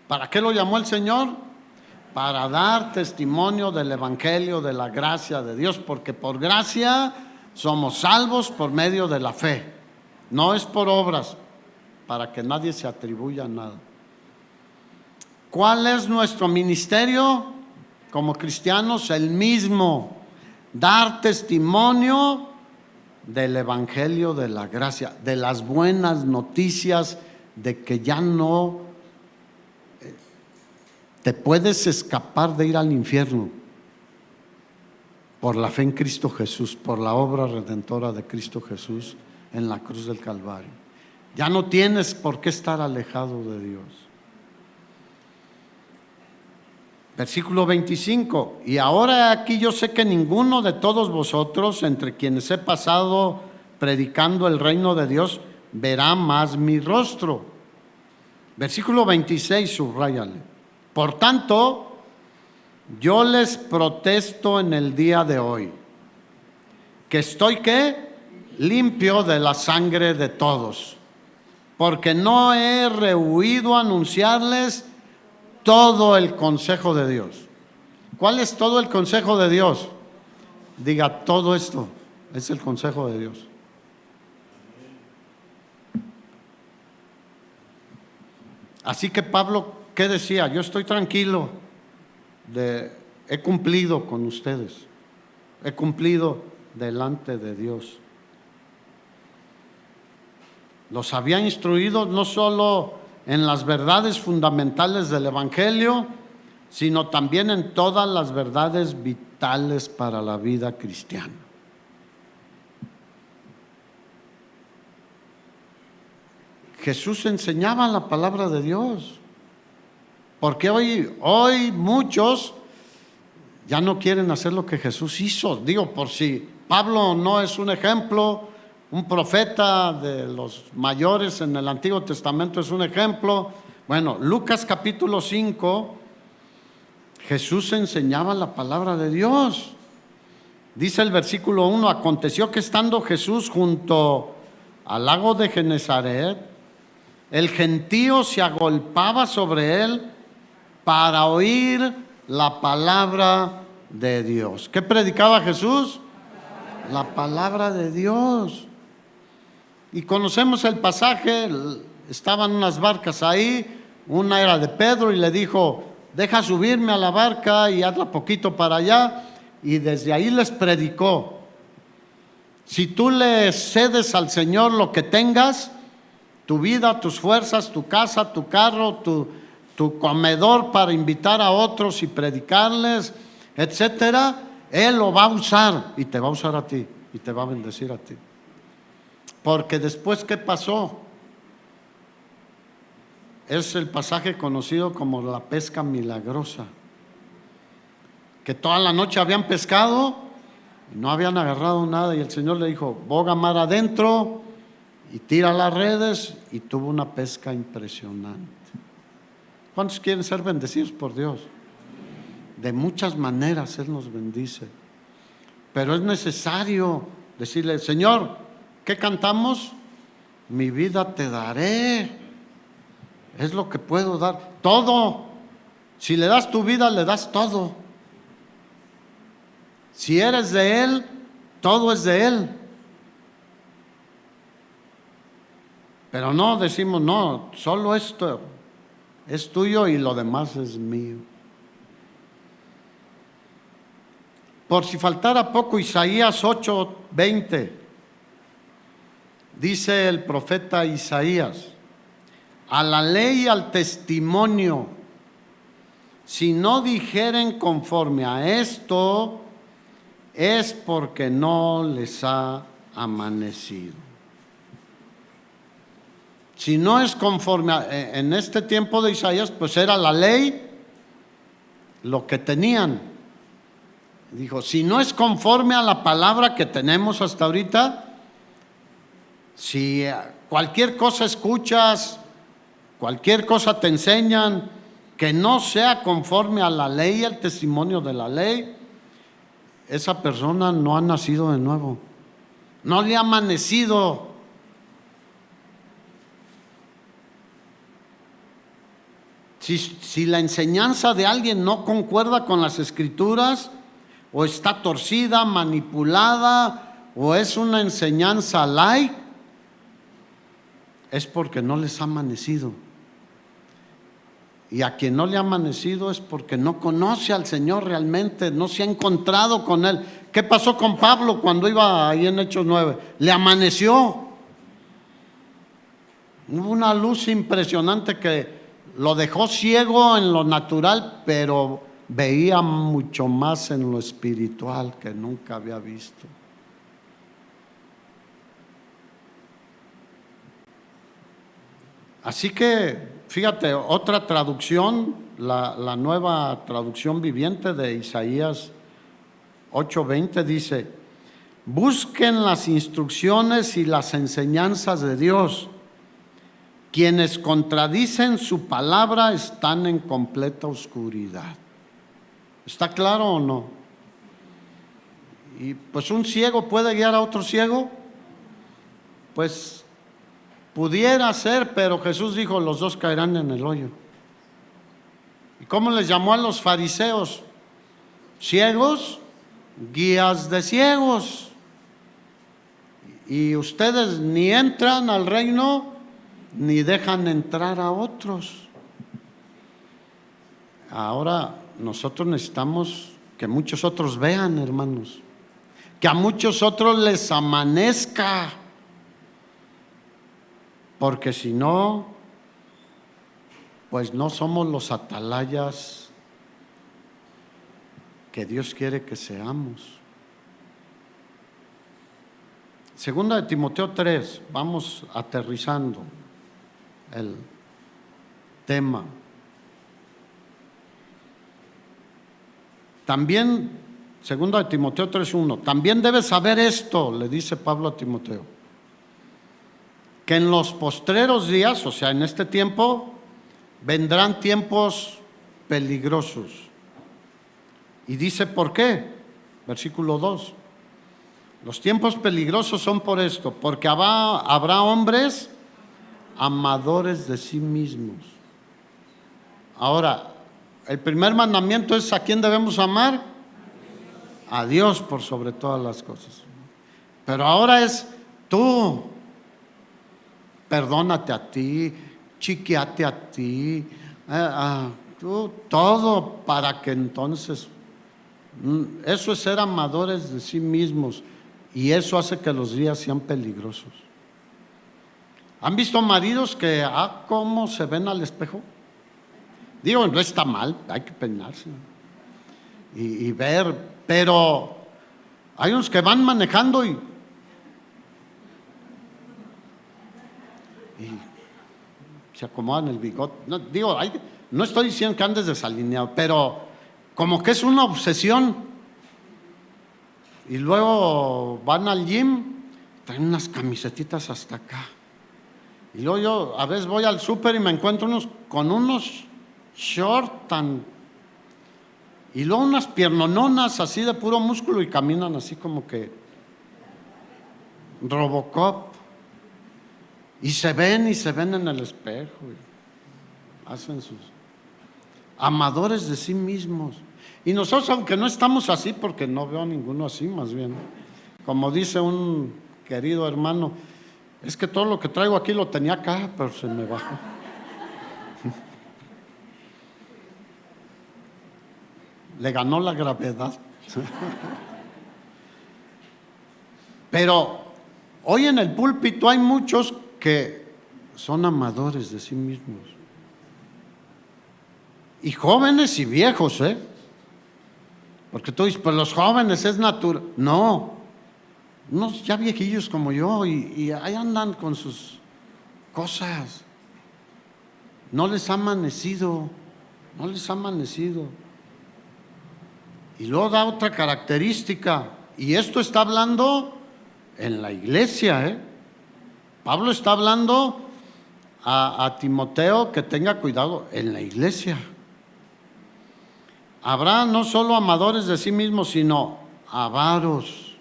¿Para qué lo llamó el Señor? Para dar testimonio del evangelio de la gracia de Dios, porque por gracia somos salvos por medio de la fe, no es por obras, para que nadie se atribuya nada. ¿Cuál es nuestro ministerio como cristianos? El mismo: dar testimonio del evangelio de la gracia, de las buenas noticias de que ya no te puedes escapar de ir al infierno por la fe en Cristo Jesús, por la obra redentora de Cristo Jesús en la cruz del Calvario. Ya no tienes por qué estar alejado de Dios. Versículo 25: y ahora aquí yo sé que ninguno de todos vosotros, entre quienes he pasado predicando el reino de Dios, verá más mi rostro. Versículo 26, subráyale: por tanto, yo les protesto en el día de hoy, que estoy, ¿qué? Limpio de la sangre de todos, porque no he rehuido anunciarles todo el consejo de Dios. ¿Cuál es todo el consejo de Dios? Diga: todo esto es el consejo de Dios. Así que Pablo, ¿qué decía? Yo estoy tranquilo, he cumplido con ustedes, he cumplido delante de Dios. Los había instruido no solo en las verdades fundamentales del evangelio, sino también en todas las verdades vitales para la vida cristiana. Jesús enseñaba la palabra de Dios, porque hoy muchos ya no quieren hacer lo que Jesús hizo. Digo, por si Pablo no es un ejemplo, un profeta de los mayores en el Antiguo Testamento es un ejemplo. Bueno, Lucas capítulo 5, Jesús enseñaba la palabra de Dios. Dice el versículo 1: aconteció que estando Jesús junto al lago de Genesaret, el gentío se agolpaba sobre él para oír la palabra de Dios. ¿Qué predicaba Jesús? La palabra de Dios. Y conocemos el pasaje. Estaban unas barcas ahí, una era de Pedro, y le dijo: deja subirme a la barca y hazla poquito para allá. Y desde ahí les predicó: si tú le cedes al Señor lo que tengas, tu vida, tus fuerzas, tu casa, tu carro, tu comedor para invitar a otros y predicarles, etcétera, Él lo va a usar, y te va a usar a ti, y te va a bendecir a ti. Porque después, ¿qué pasó? Es el pasaje conocido como la pesca milagrosa, que toda la noche habían pescado y no habían agarrado nada, y el Señor le dijo: boga mar adentro y tira las redes, y tuvo una pesca impresionante. ¿Cuántos quieren ser bendecidos por Dios? De muchas maneras Él nos bendice, pero es necesario decirle: Señor, ¿qué cantamos? Mi vida te daré, es lo que puedo dar, todo. Si le das tu vida, le das todo. Si eres de Él, todo es de Él. Pero no decimos: no, solo esto es tuyo y lo demás es mío. Por si faltara poco, Isaías 8:20, dice el profeta Isaías: a la ley y al testimonio Si no dijeren conforme a esto, es porque no les ha amanecido. Si no es conforme en este tiempo de Isaías, pues era la ley lo que tenían. Dijo, si no es conforme a la palabra que tenemos hasta ahorita, si cualquier cosa escuchas, cualquier cosa te enseñan, que no sea conforme a la ley, el testimonio de la ley, esa persona no ha nacido de nuevo, no le ha amanecido. Si la enseñanza de alguien no concuerda con las Escrituras, o está torcida, manipulada, o es una enseñanza light, es porque no les ha amanecido. Y a quien no le ha amanecido es porque no conoce al Señor realmente, no se ha encontrado con Él. ¿Qué pasó con Pablo cuando iba ahí en Hechos 9? Le amaneció. Hubo una luz impresionante que lo dejó ciego en lo natural, pero veía mucho más en lo espiritual que nunca había visto. Así que, fíjate, otra traducción, la nueva traducción viviente de Isaías 8:20 dice: busquen las instrucciones y las enseñanzas de Dios. Quienes contradicen su palabra están en completa oscuridad. ¿Está claro o no? Y pues un ciego puede guiar a otro ciego. Pues pudiera ser, pero Jesús dijo, los dos caerán en el hoyo. ¿Y cómo les llamó a los fariseos? Ciegos, guías de ciegos. Y ustedes ni entran al reino, ni dejan entrar a otros. Ahora nosotros necesitamos que muchos otros vean, hermanos, que a muchos otros les amanezca, porque si no, pues no somos los atalayas que Dios quiere que seamos. Segunda de Timoteo 3, vamos aterrizando el tema. También, segunda de Timoteo 3:1, también debes saber esto, le dice Pablo a Timoteo, que en los postreros días, o sea, en este tiempo, vendrán tiempos peligrosos. Y dice, ¿por qué? Versículo 2. Los tiempos peligrosos son por esto, porque habrá hombres amadores de sí mismos. Ahora, el primer mandamiento es: ¿a quién debemos amar? A Dios por sobre todas las cosas. Pero ahora es tú, perdónate a ti, chiqueate a ti, tú, todo, para que entonces, eso es ser amadores de sí mismos, y eso hace que los días sean peligrosos. ¿Han visto maridos que, cómo se ven al espejo? Digo, no está mal, hay que peinarse y ver, pero hay unos que van manejando y se acomodan el bigote. No, digo, no estoy diciendo que andes desalineado, pero como que es una obsesión. Y luego van al gym, traen unas camisetitas hasta acá. Y luego yo a veces voy al súper y me encuentro con unos short y luego unas piernononas así de puro músculo y caminan así como que Robocop, y se ven en el espejo y hacen sus amadores de sí mismos. Y nosotros, aunque no estamos así, porque no veo a ninguno así, más bien, como dice un querido hermano, es que todo lo que traigo aquí lo tenía acá, pero se me bajó. Le ganó la gravedad. Pero hoy en el púlpito hay muchos que son amadores de sí mismos. Y jóvenes y viejos, ¿eh? Porque tú dices, pues los jóvenes es natural. No, unos ya viejillos como yo y ahí andan con sus cosas. No les ha amanecido, no les ha amanecido. Y luego da otra característica, y esto está hablando en la iglesia, ¿eh? Pablo está hablando a Timoteo que tenga cuidado en la iglesia. Habrá no solo amadores de sí mismos, sino avaros.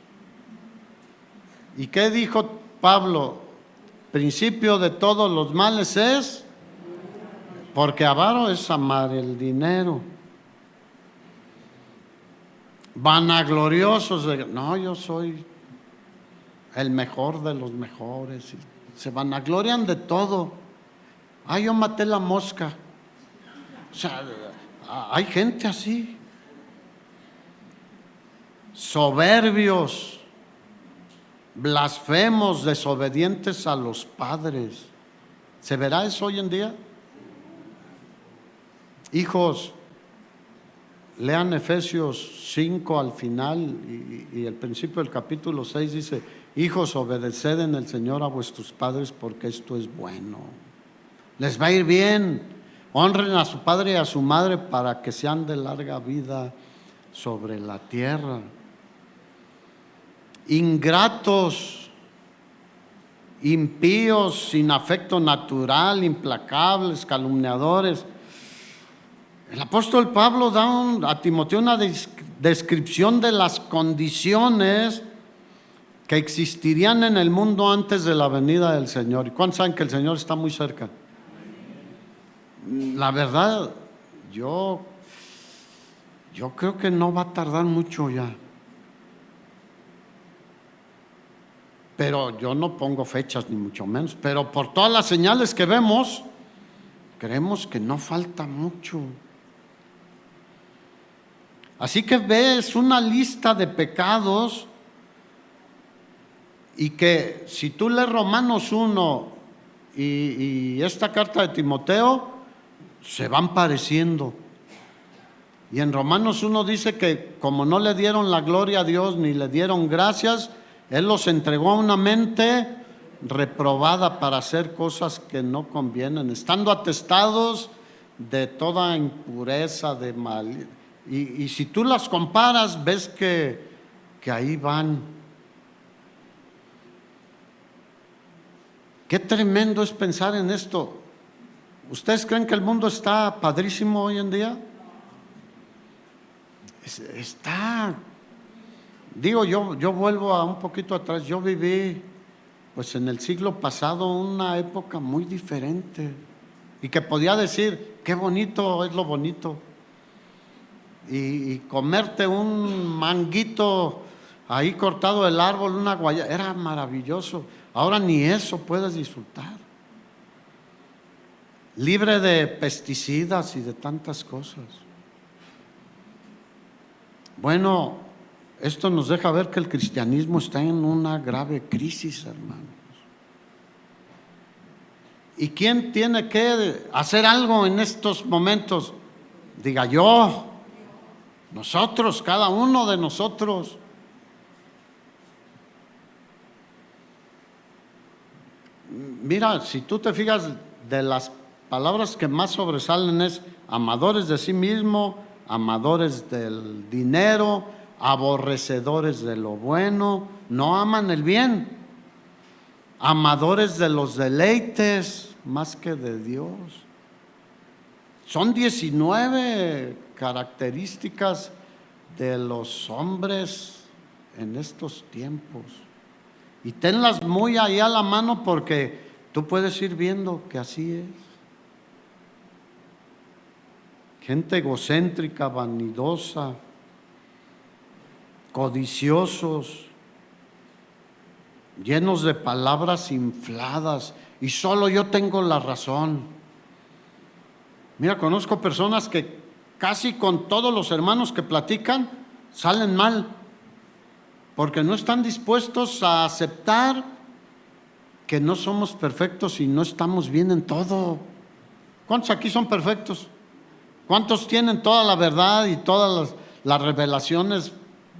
¿Y qué dijo Pablo? Principio de todos los males es, porque avaro es amar el dinero. Vanagloriosos, no, yo soy el mejor de los mejores. Se vanaglorian de todo. Yo maté la mosca. O sea, hay gente así. Soberbios, blasfemos, desobedientes a los padres. ¿Se verá eso hoy en día? Hijos, lean Efesios 5 al final y el principio del capítulo 6 dice: hijos, obedeced en el Señor a vuestros padres, porque esto es bueno. Les va a ir bien. Honren a su padre y a su madre para que sean de larga vida sobre la tierra. Ingratos, impíos, sin afecto natural, implacables, calumniadores. El apóstol Pablo da a Timoteo una descripción de las condiciones que existirían en el mundo antes de la venida del Señor. ¿Y cuántos saben que el Señor está muy cerca? La verdad, yo creo que no va a tardar mucho ya. Pero yo no pongo fechas ni mucho menos. Pero por todas las señales que vemos, creemos que no falta mucho. Así que ves una lista de pecados y que si tú lees Romanos 1 y esta carta de Timoteo, se van pareciendo. Y en Romanos 1 dice que como no le dieron la gloria a Dios ni le dieron gracias, Él los entregó a una mente reprobada para hacer cosas que no convienen, estando atestados de toda impureza, de mal. Y si tú las comparas, ves que ahí van. Qué tremendo es pensar en esto. ¿Ustedes creen que el mundo está padrísimo hoy en día? Está. Digo, yo vuelvo a un poquito atrás. Yo viví, pues en el siglo pasado, una época muy diferente. Y que podía decir, qué bonito es lo bonito. Y comerte un manguito ahí cortado del árbol, una guayaba, era maravilloso. Ahora ni eso puedes disfrutar. Libre de pesticidas y de tantas cosas. Bueno, esto nos deja ver que el cristianismo está en una grave crisis, hermanos. ¿Y quién tiene que hacer algo en estos momentos? Diga yo. Nosotros, cada uno de nosotros. Mira, si tú te fijas, de las palabras que más sobresalen es amadores de sí mismo, amadores del dinero, aborrecedores de lo bueno, no aman el bien, amadores de los deleites más que de Dios. Son 19 características de los hombres en estos tiempos. Y tenlas muy ahí a la mano porque tú puedes ir viendo que así es. Gente egocéntrica, vanidosa, codiciosos, llenos de palabras infladas y solo yo tengo la razón. Mira, conozco personas que casi con todos los hermanos que platican salen mal, porque no están dispuestos a aceptar que no somos perfectos y no estamos bien en todo. ¿Cuántos aquí son perfectos? ¿Cuántos tienen toda la verdad y todas las revelaciones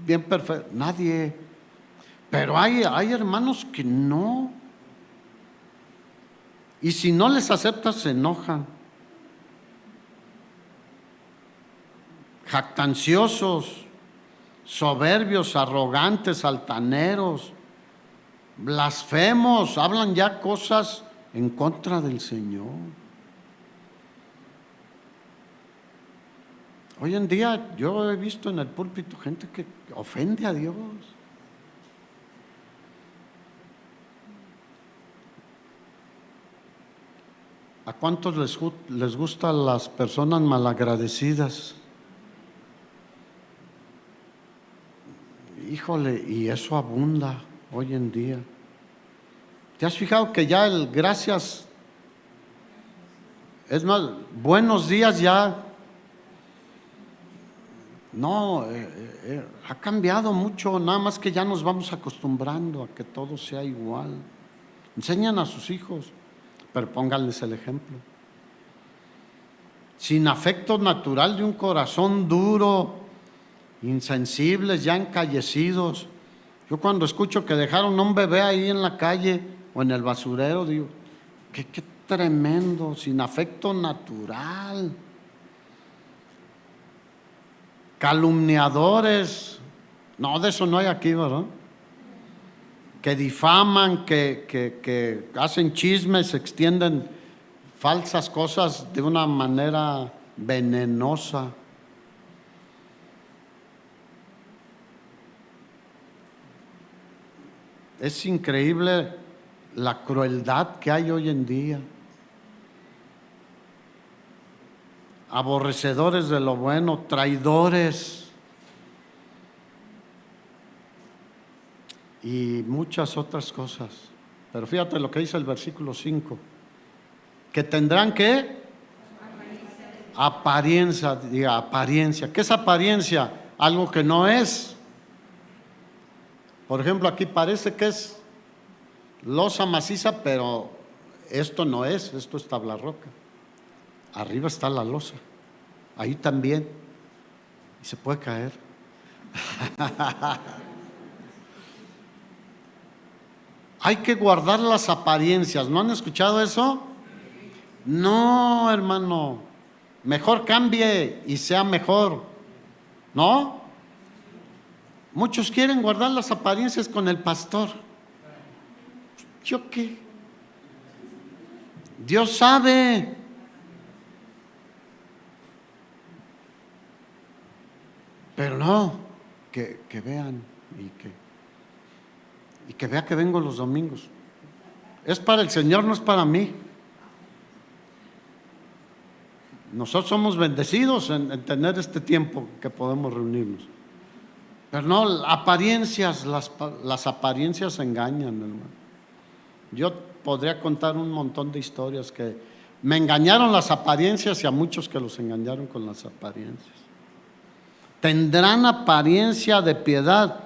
bien perfectas? Nadie. Pero hay hermanos que no. Y si no les aceptas, se enojan. Jactanciosos, soberbios, arrogantes, altaneros, blasfemos, hablan ya cosas en contra del Señor. Hoy en día yo he visto en el púlpito gente que ofende a Dios. ¿A cuántos les gustan las personas malagradecidas? Híjole, y eso abunda hoy en día. ¿Te has fijado que ya el gracias, es más, buenos días ya? No, ha cambiado mucho, nada más que ya nos vamos acostumbrando a que todo sea igual. Enseñan a sus hijos, pero pónganles el ejemplo. Sin afecto natural de un corazón duro, insensibles, ya encallecidos. Yo cuando escucho que dejaron a un bebé ahí en la calle o en el basurero, digo, qué tremendo, sin afecto natural. Calumniadores, no, de eso no hay aquí, ¿verdad? Que difaman, que hacen chismes, extienden falsas cosas de una manera venenosa. Es increíble la crueldad que hay hoy en día. Aborrecedores de lo bueno, traidores y muchas otras cosas. Pero fíjate lo que dice el versículo 5, que tendrán que apariencia, diga apariencia. ¿Qué es apariencia? Algo que no es. Por ejemplo, aquí parece que es losa maciza, pero esto no es, esto es tabla roca. Arriba está la losa, ahí también, y se puede caer. Hay que guardar las apariencias. ¿No han escuchado eso? No, hermano, mejor cambie y sea mejor, ¿no? Muchos quieren guardar las apariencias con el pastor. ¿Yo qué? Dios sabe. Pero no, que vean y que vea que vengo los domingos. Es para el Señor, no es para mí. Nosotros somos bendecidos en tener este tiempo que podemos reunirnos. Pero no, apariencias, las apariencias engañan, hermano. Yo podría contar un montón de historias que me engañaron las apariencias y a muchos que los engañaron con las apariencias. Tendrán apariencia de piedad,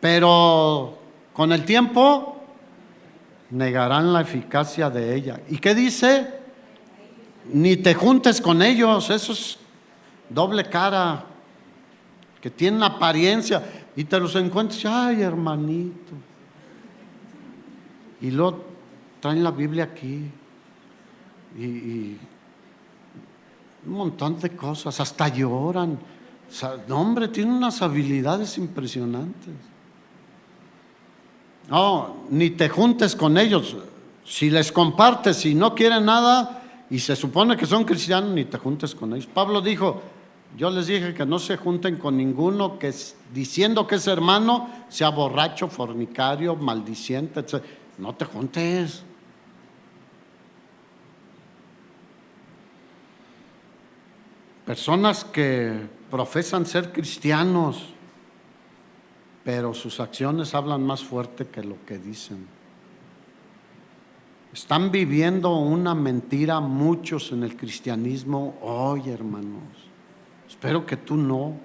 pero con el tiempo negarán la eficacia de ella. ¿Y qué dice? Ni te juntes con ellos. Eso es doble cara, que tienen apariencia y te los encuentras, ay hermanito, y luego traen la Biblia aquí y un montón de cosas, hasta lloran. No, hombre, tiene unas habilidades impresionantes. No, ni te juntes con ellos. Si les compartes, si no quieren nada y se supone que son cristianos, ni te juntes con ellos. Pablo dijo, yo les dije que no se junten con ninguno que diciendo que es hermano sea borracho, fornicario, maldiciente, etc. No te juntes. Personas que profesan ser cristianos, pero sus acciones hablan más fuerte que lo que dicen. Están viviendo una mentira muchos en el cristianismo hoy, hermanos. Espero que tú no,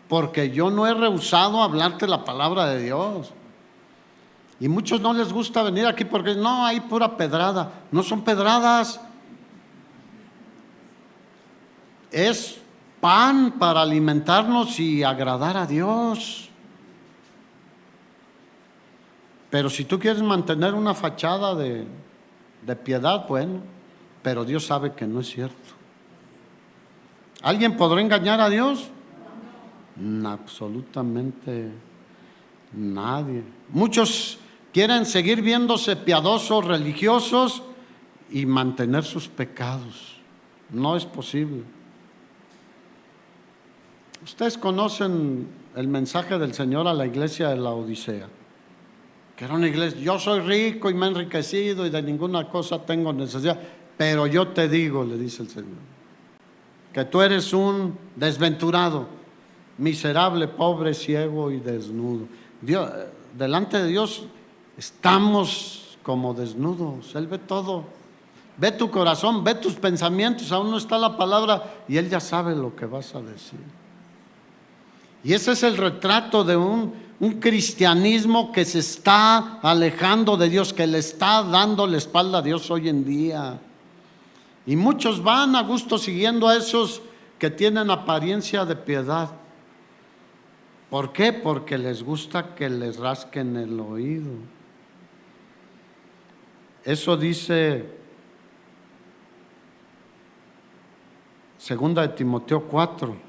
porque yo no he rehusado hablarte la palabra de Dios. Y muchos no les gusta venir aquí porque no, hay pura pedrada. No son pedradas. es pan para alimentarnos y agradar a Dios. Pero si tú quieres mantener una fachada de piedad, bueno, pero Dios sabe que no es cierto. ¿Alguien podrá engañar a Dios? No, absolutamente nadie. Muchos quieren seguir viéndose piadosos, religiosos y mantener sus pecados. No es posible. Ustedes conocen el mensaje del Señor a la iglesia de la Odisea, que era una iglesia: yo soy rico y me he enriquecido y de ninguna cosa tengo necesidad, pero yo te digo, le dice el Señor, que tú eres un desventurado, miserable, pobre, ciego y desnudo. Dios, delante de Dios estamos como desnudos. Él ve todo, ve tu corazón, ve tus pensamientos. Aún no está la palabra y Él ya sabe lo que vas a decir. Y ese es el retrato de un cristianismo que se está alejando de Dios, que le está dando la espalda a Dios hoy en día. Y muchos van a gusto siguiendo a esos que tienen apariencia de piedad. ¿Por qué? Porque les gusta que les rasquen el oído. Eso dice 2 de Timoteo 4,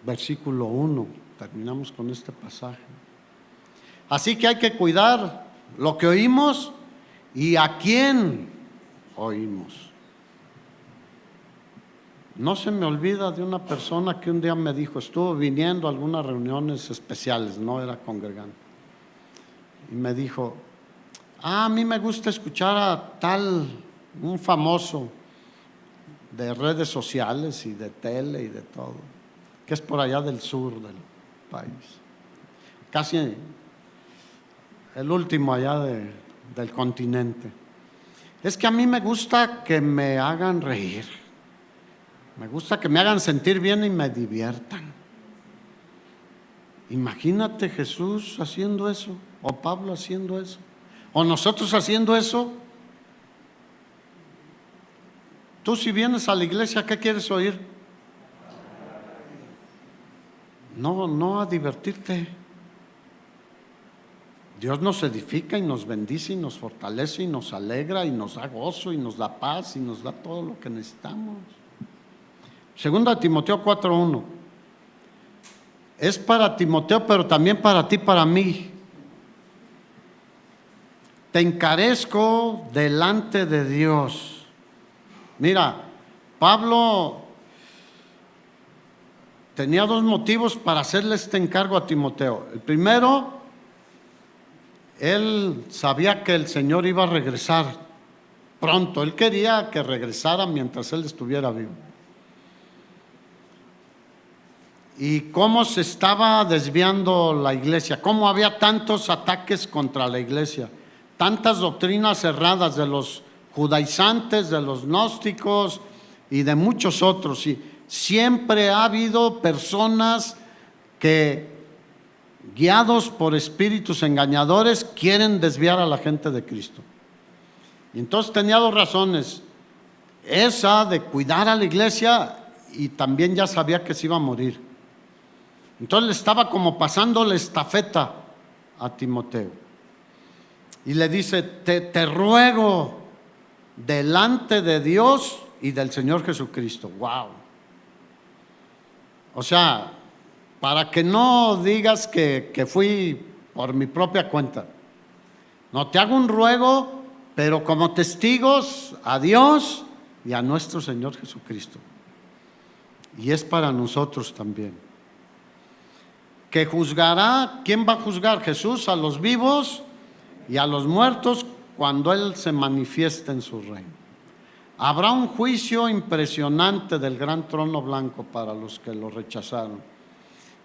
versículo 1. Terminamos con este pasaje. Así que hay que cuidar lo que oímos y a quién oímos. No se me olvida de una persona que un día me dijo, estuvo viniendo a algunas reuniones especiales, no era congregante, y me dijo: a mí me gusta escuchar a tal, un famoso de redes sociales y de tele y de todo, que es por allá del sur del país, casi el último allá del continente. Es que a mí me gusta que me hagan reír, me gusta que me hagan sentir bien y me diviertan. Imagínate Jesús haciendo eso, o Pablo haciendo eso, o nosotros haciendo eso. Tú, si vienes a la iglesia, ¿qué quieres oír? No a divertirte. Dios nos edifica y nos bendice y nos fortalece y nos alegra y nos da gozo y nos da paz y nos da todo lo que necesitamos. 2 Timoteo 4:1 es para Timoteo, pero también para ti, para mí. Te encarezco delante de Dios. Mira, Pablo tenía dos motivos para hacerle este encargo a Timoteo. El primero, él sabía que el Señor iba a regresar pronto. Él quería que regresara mientras él estuviera vivo. Y cómo se estaba desviando la iglesia, cómo había tantos ataques contra la iglesia, tantas doctrinas erradas de los judaizantes, de los gnósticos y de muchos otros. Y siempre ha habido personas que, guiados por espíritus engañadores, quieren desviar a la gente de Cristo. Y entonces tenía dos razones: esa de cuidar a la iglesia, y también ya sabía que se iba a morir. Entonces le estaba como pasando la estafeta a Timoteo. Y le dice: te ruego delante de Dios y del Señor Jesucristo. ¡Wow! O sea, para que no digas que fui por mi propia cuenta. No, te hago un ruego, pero como testigos a Dios y a nuestro Señor Jesucristo. Y es para nosotros también. Que juzgará, ¿quién va a juzgar? Jesús a los vivos y a los muertos cuando Él se manifieste en su reino. Habrá un juicio impresionante del gran trono blanco para los que lo rechazaron,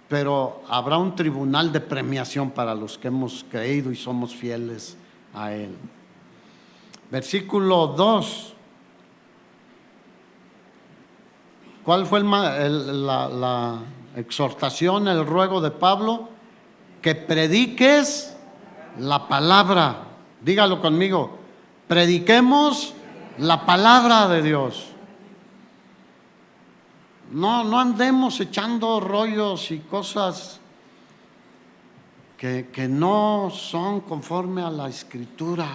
pero habrá un tribunal de premiación para los que hemos creído y somos fieles a Él. Versículo 2. ¿Cuál fue la exhortación, el ruego de Pablo? Que prediques la palabra. Dígalo conmigo: prediquemos la palabra de Dios. No andemos echando rollos y cosas que no son conforme a la Escritura.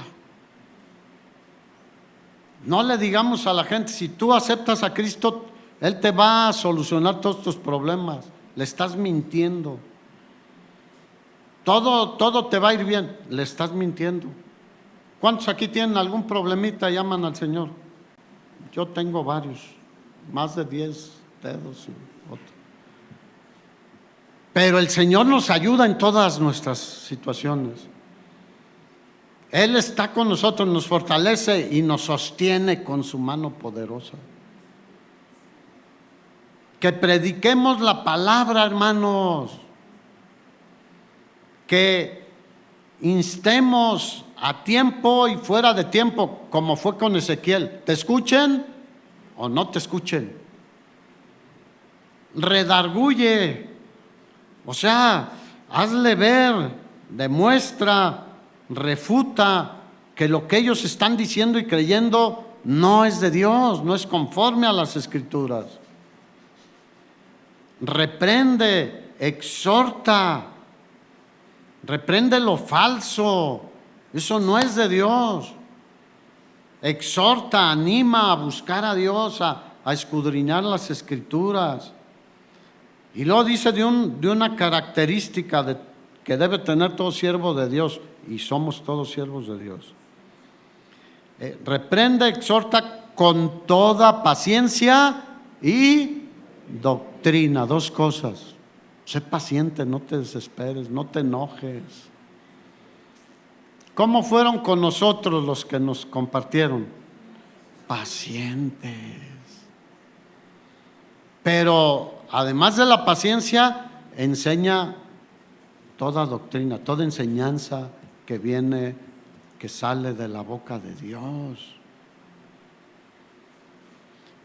No le digamos a la gente, si tú aceptas a Cristo, Él te va a solucionar todos tus problemas. Le estás mintiendo. Todo te va a ir bien. Le estás mintiendo. ¿Cuántos aquí tienen algún problemita y llaman al Señor? Yo tengo varios, más de 10 dedos y otros. Pero el Señor nos ayuda en todas nuestras situaciones. Él está con nosotros, nos fortalece y nos sostiene con su mano poderosa. Que prediquemos la palabra, hermanos. Que instemos a tiempo y fuera de tiempo, como fue con Ezequiel. ¿Te escuchen o no te escuchen? Redarguye, o sea, hazle ver, demuestra, refuta que lo que ellos están diciendo y creyendo no es de Dios, no es conforme a las Escrituras. Reprende, exhorta, reprende lo falso. Eso no es de Dios. Exhorta, anima a buscar a Dios, a escudriñar las Escrituras. Y luego dice de una característica que debe tener todo siervo de Dios, y somos todos siervos de Dios. Reprende, exhorta con toda paciencia y doctrina. Dos cosas. Sé paciente, no te desesperes, no te enojes. ¿Cómo fueron con nosotros los que nos compartieron? Pacientes. Pero además de la paciencia, enseña toda doctrina, toda enseñanza que viene, que sale de la boca de Dios.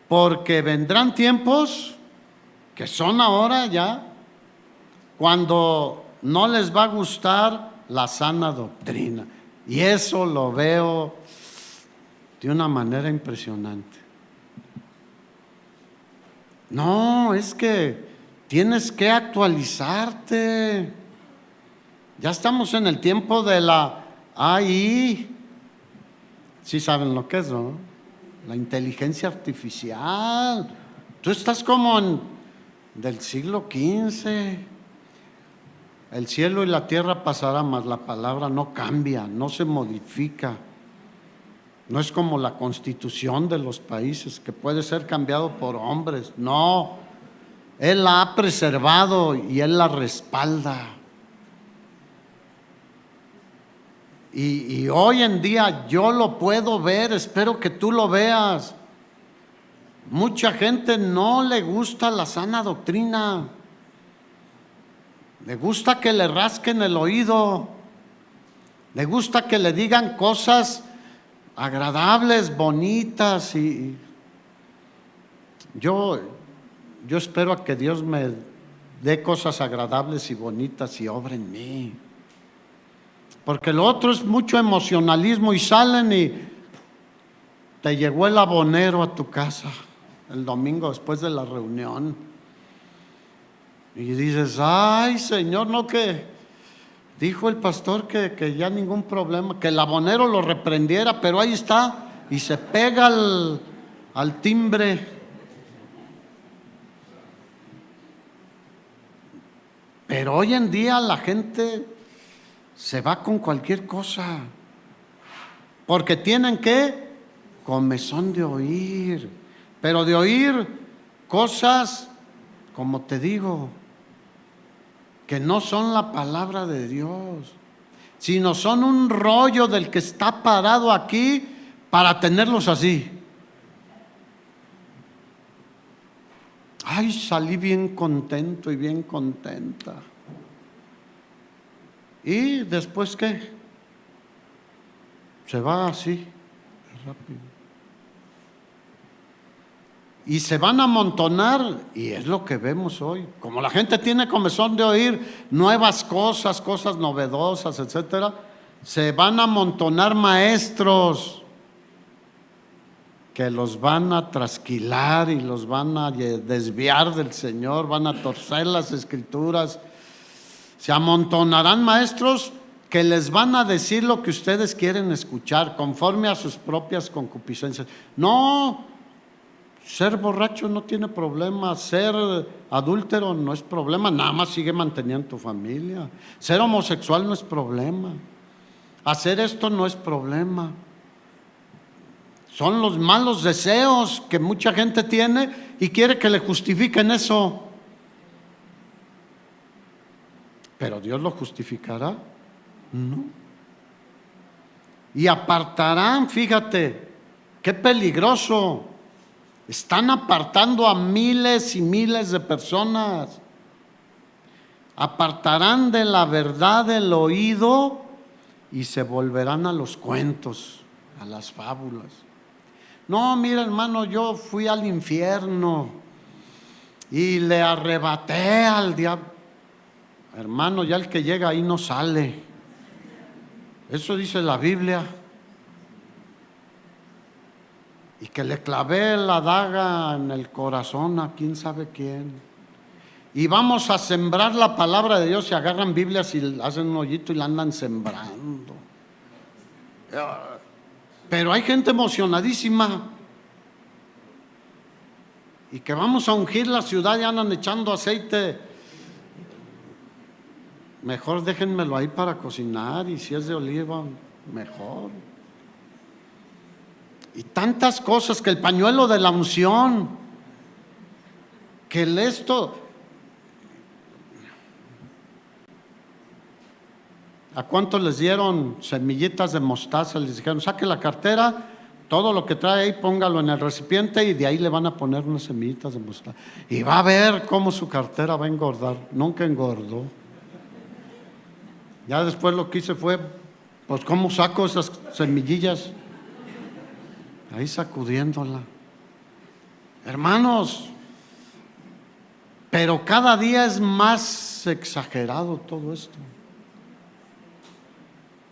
Porque vendrán tiempos, que son ahora ya, cuando no les va a gustar la sana doctrina. Y eso lo veo de una manera impresionante. No, es que tienes que actualizarte. Ya estamos en el tiempo de la AI. Sí saben lo que es, ¿no? La inteligencia artificial. Tú estás como del siglo XV. El cielo y la tierra pasarán, mas la palabra no cambia, no se modifica. No es como la constitución de los países, que puede ser cambiado por hombres. No, Él la ha preservado y Él la respalda. Y hoy en día yo lo puedo ver, espero que tú lo veas. Mucha gente no le gusta la sana doctrina. Le gusta que le rasquen el oído. Le gusta que le digan cosas agradables, bonitas. Y yo espero a que Dios me dé cosas agradables y bonitas y obre en mí. Porque lo otro es mucho emocionalismo y salen y te llegó el abonero a tu casa el domingo después de la reunión. Y dices, ay Señor, no, que dijo el pastor que ya ningún problema, que el abonero lo reprendiera, pero ahí está y se pega al timbre. Pero hoy en día la gente se va con cualquier cosa, porque tienen que comezón de oír, pero de oír cosas, como te digo, que no son la palabra de Dios, sino son un rollo del que está parado aquí para tenerlos así. Ay, salí bien contento y bien contenta. ¿Y después qué? Se va así, rápido. Y se van a amontonar, y es lo que vemos hoy. Como la gente tiene comezón de oír nuevas cosas, cosas novedosas, etcétera, se van a amontonar maestros. que los van a trasquilar y los van a desviar del Señor, van a torcer las Escrituras. Se amontonarán maestros que les van a decir lo que ustedes quieren escuchar, conforme a sus propias concupiscencias. No, ser borracho no tiene problema, ser adúltero no es problema, nada más sigue manteniendo tu familia. Ser homosexual no es problema, hacer esto no es problema. Son los malos deseos que mucha gente tiene y quiere que le justifiquen eso. ¿Pero Dios lo justificará? No. Y apartarán, fíjate, qué peligroso. Están apartando a miles y miles de personas. Apartarán de la verdad el oído y se volverán a los cuentos, a las fábulas. No, mira, hermano, yo fui al infierno y le arrebaté al diablo. Hermano, ya el que llega ahí no sale. Eso dice la Biblia. Y que le clavé la daga en el corazón a quién sabe quién. Y vamos a sembrar la palabra de Dios. Y agarran Biblias y hacen un hoyito y la andan sembrando. Pero hay gente emocionadísima. Y que vamos a ungir la ciudad y andan echando aceite. Mejor déjenmelo ahí para cocinar, y si es de oliva, mejor. Y tantas cosas, que el pañuelo de la unción, que el esto. ¿A cuántos les dieron semillitas de mostaza? Les dijeron, saque la cartera, todo lo que trae ahí, póngalo en el recipiente y de ahí le van a poner unas semillitas de mostaza. Y va a ver cómo su cartera va a engordar. Nunca engordó. Ya después lo que hice fue, pues ¿cómo saco esas semillillas? Ahí sacudiéndola. Hermanos, pero cada día es más exagerado todo esto.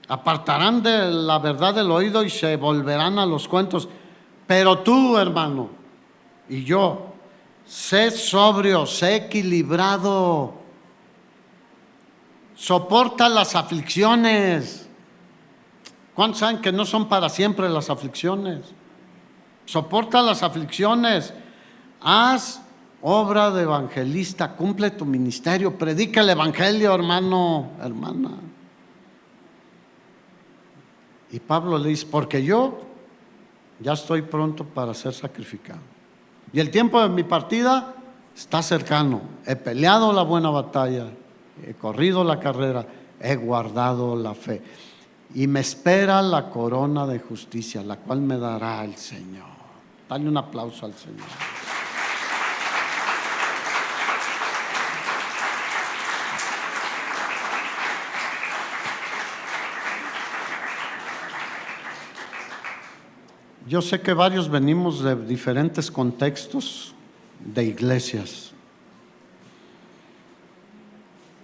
Apartarán de la verdad del oído y se volverán a los cuentos. Pero tú, hermano, y yo, sé sobrio, sé equilibrado. Soporta las aflicciones. ¿Cuántos saben que no son para siempre las aflicciones? Soporta las aflicciones. Haz obra de evangelista, cumple tu ministerio, predica el evangelio, hermano, hermana. Y Pablo le dice, porque yo ya estoy pronto para ser sacrificado. Y el tiempo de mi partida está cercano. He peleado la buena batalla, he corrido la carrera, he guardado la fe. Y me espera la corona de justicia, la cual me dará el Señor. Dale un aplauso al Señor. Yo sé que varios venimos de diferentes contextos de iglesias.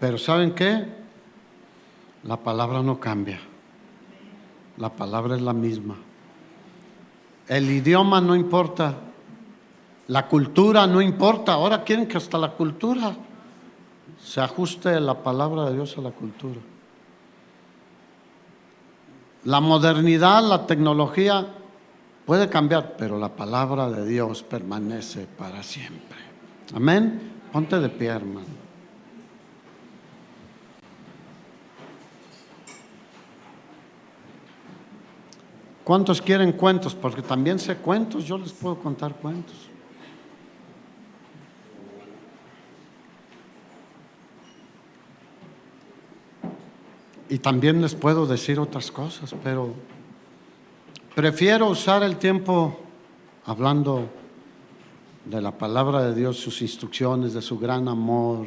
Pero ¿saben qué? La palabra no cambia. La palabra es la misma. El idioma no importa. La cultura no importa. Ahora quieren que hasta la cultura se ajuste la palabra de Dios a la cultura. La modernidad, la tecnología puede cambiar, pero la palabra de Dios permanece para siempre. Amén. Ponte de pie, hermano. ¿Cuántos quieren cuentos? Porque también sé cuentos, yo les puedo contar cuentos. Y también les puedo decir otras cosas, pero prefiero usar el tiempo hablando de la palabra de Dios, sus instrucciones, de su gran amor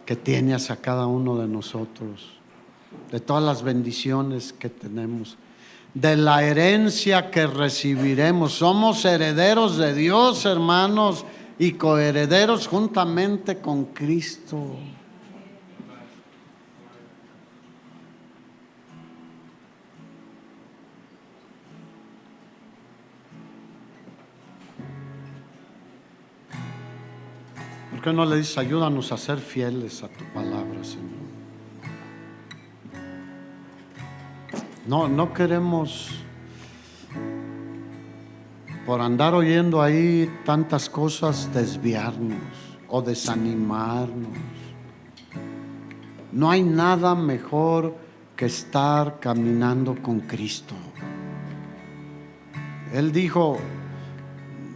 que tiene hacia cada uno de nosotros, de todas las bendiciones que tenemos, de la herencia que recibiremos. Somos herederos de Dios, hermanos, y coherederos juntamente con Cristo. ¿Por qué no le dices, ayúdanos a ser fieles a tu palabra, Señor? No queremos, por andar oyendo ahí tantas cosas, desviarnos o desanimarnos. No hay nada mejor que estar caminando con Cristo. Él dijo,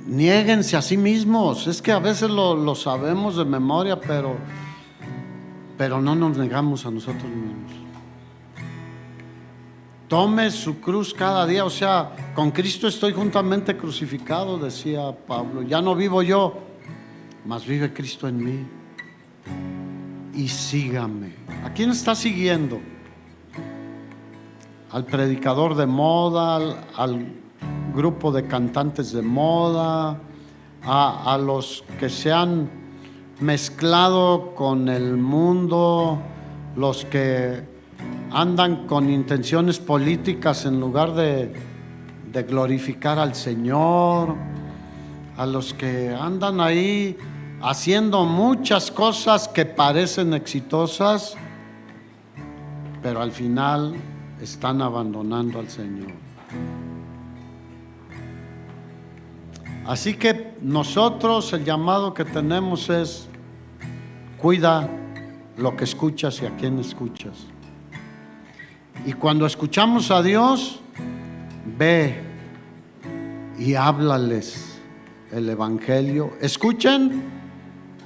niéguense a sí mismos. Es que a veces lo sabemos de memoria, pero no nos negamos a nosotros mismos. Tome su cruz cada día. O sea, con Cristo estoy juntamente crucificado, decía Pablo. Ya no vivo yo, mas vive Cristo en mí. Y sígame. ¿A quién está siguiendo? Al predicador de moda, al grupo de cantantes de moda, a los que se han mezclado con el mundo, los que andan con intenciones políticas en lugar de glorificar al Señor, a los que andan ahí haciendo muchas cosas que parecen exitosas, pero al final están abandonando al Señor. Así que nosotros, el llamado que tenemos es: cuida lo que escuchas y a quién escuchas. Y cuando escuchamos a Dios, ve y háblales el Evangelio. Escuchen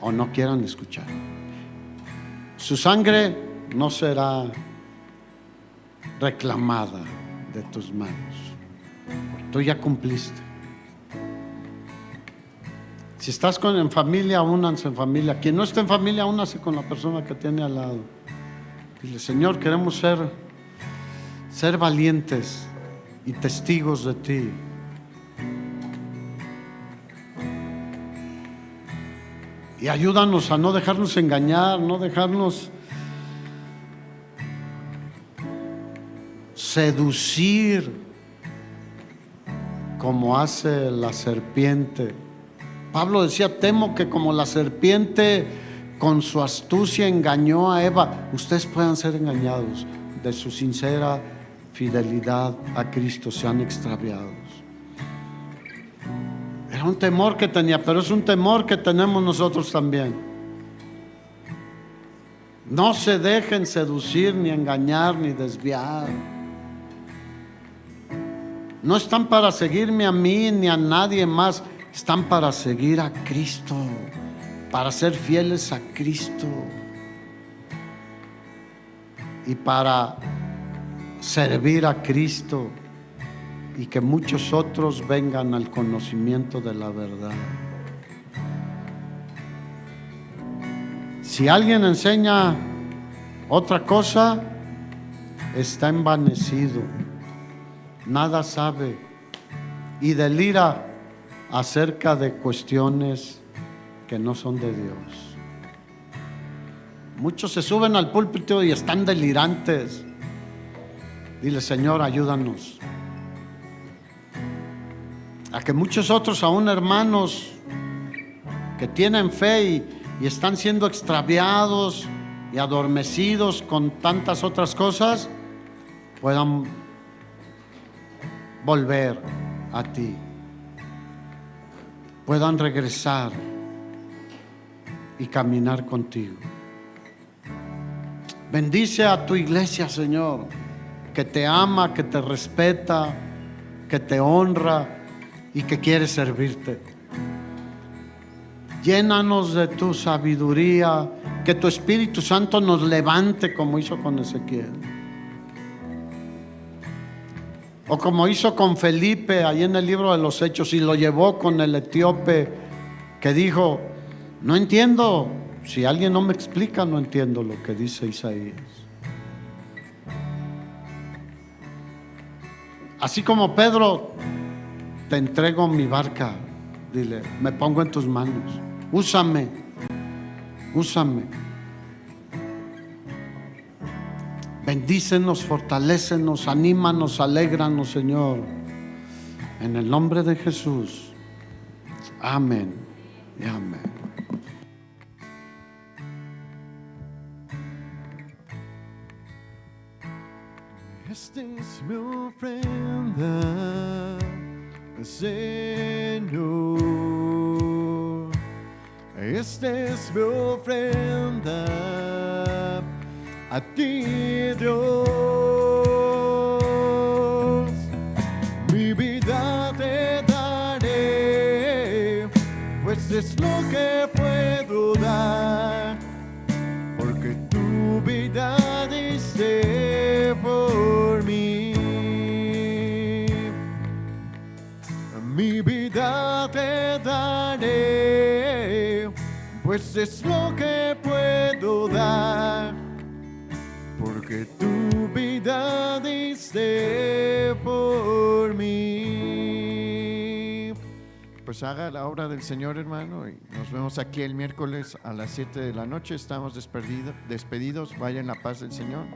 o no quieran escuchar. Su sangre no será reclamada de tus manos. Tú ya cumpliste. Si estás en familia, únanse en familia. Quien no esté en familia, únase con la persona que tiene al lado. Dile: Señor, queremos ser valientes y testigos de ti. Y ayúdanos a no dejarnos engañar, no dejarnos seducir como hace la serpiente. Pablo decía: temo que como la serpiente con su astucia engañó a Eva, ustedes puedan ser engañados de su sincera fidelidad a Cristo, sean extraviados. Era un temor que tenía, pero es un temor que tenemos nosotros también. No se dejen seducir, ni engañar, ni desviar. No están para seguirme a mí ni a nadie más. Están para seguir a Cristo, para ser fieles a Cristo y para servir a Cristo, y que muchos otros vengan al conocimiento de la verdad. Si alguien enseña otra cosa, está envanecido, nada sabe y delira acerca de cuestiones que no son de Dios. Muchos se suben al púlpito y están delirantes. Dile: Señor, ayúdanos a que muchos otros, aún hermanos que tienen fe y están siendo extraviados y adormecidos con tantas otras cosas, puedan volver a ti, puedan regresar y caminar contigo. Bendice a tu iglesia, Señor, que te ama, que te respeta, que te honra y que quiere servirte. Llénanos de tu sabiduría, que tu Espíritu Santo nos levante como hizo con Ezequiel, o como hizo con Felipe ahí en el libro de los Hechos, y lo llevó con el etíope que dijo: no entiendo, si alguien no me explica, no entiendo lo que dice Isaías. Así como Pedro: te entrego mi barca, dile, me pongo en tus manos, úsame. Bendícenos, fortalécenos, anímanos, alégranos, Señor, en el nombre de Jesús. Amén y amén. es mi ofrenda, Señor. Esta es mi ofrenda a ti, Dios. Mi vida te daré, pues es lo que puedo dar, porque tu vida diste por mí. Mi vida te daré, pues es lo que puedo dar, porque tu vida diste por mí. Pues haga la obra del Señor, hermano, y nos vemos aquí el miércoles a las 7 de la noche. Estamos despedidos. Vaya en la paz del Señor.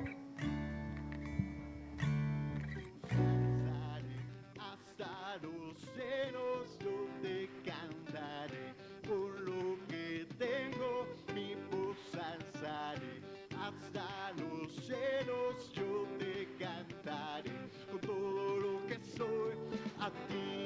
Hasta los cielos yo te cantaré, por lo que tengo mi voz alzaré. Hasta los cielos yo te cantaré, con todo lo que soy a ti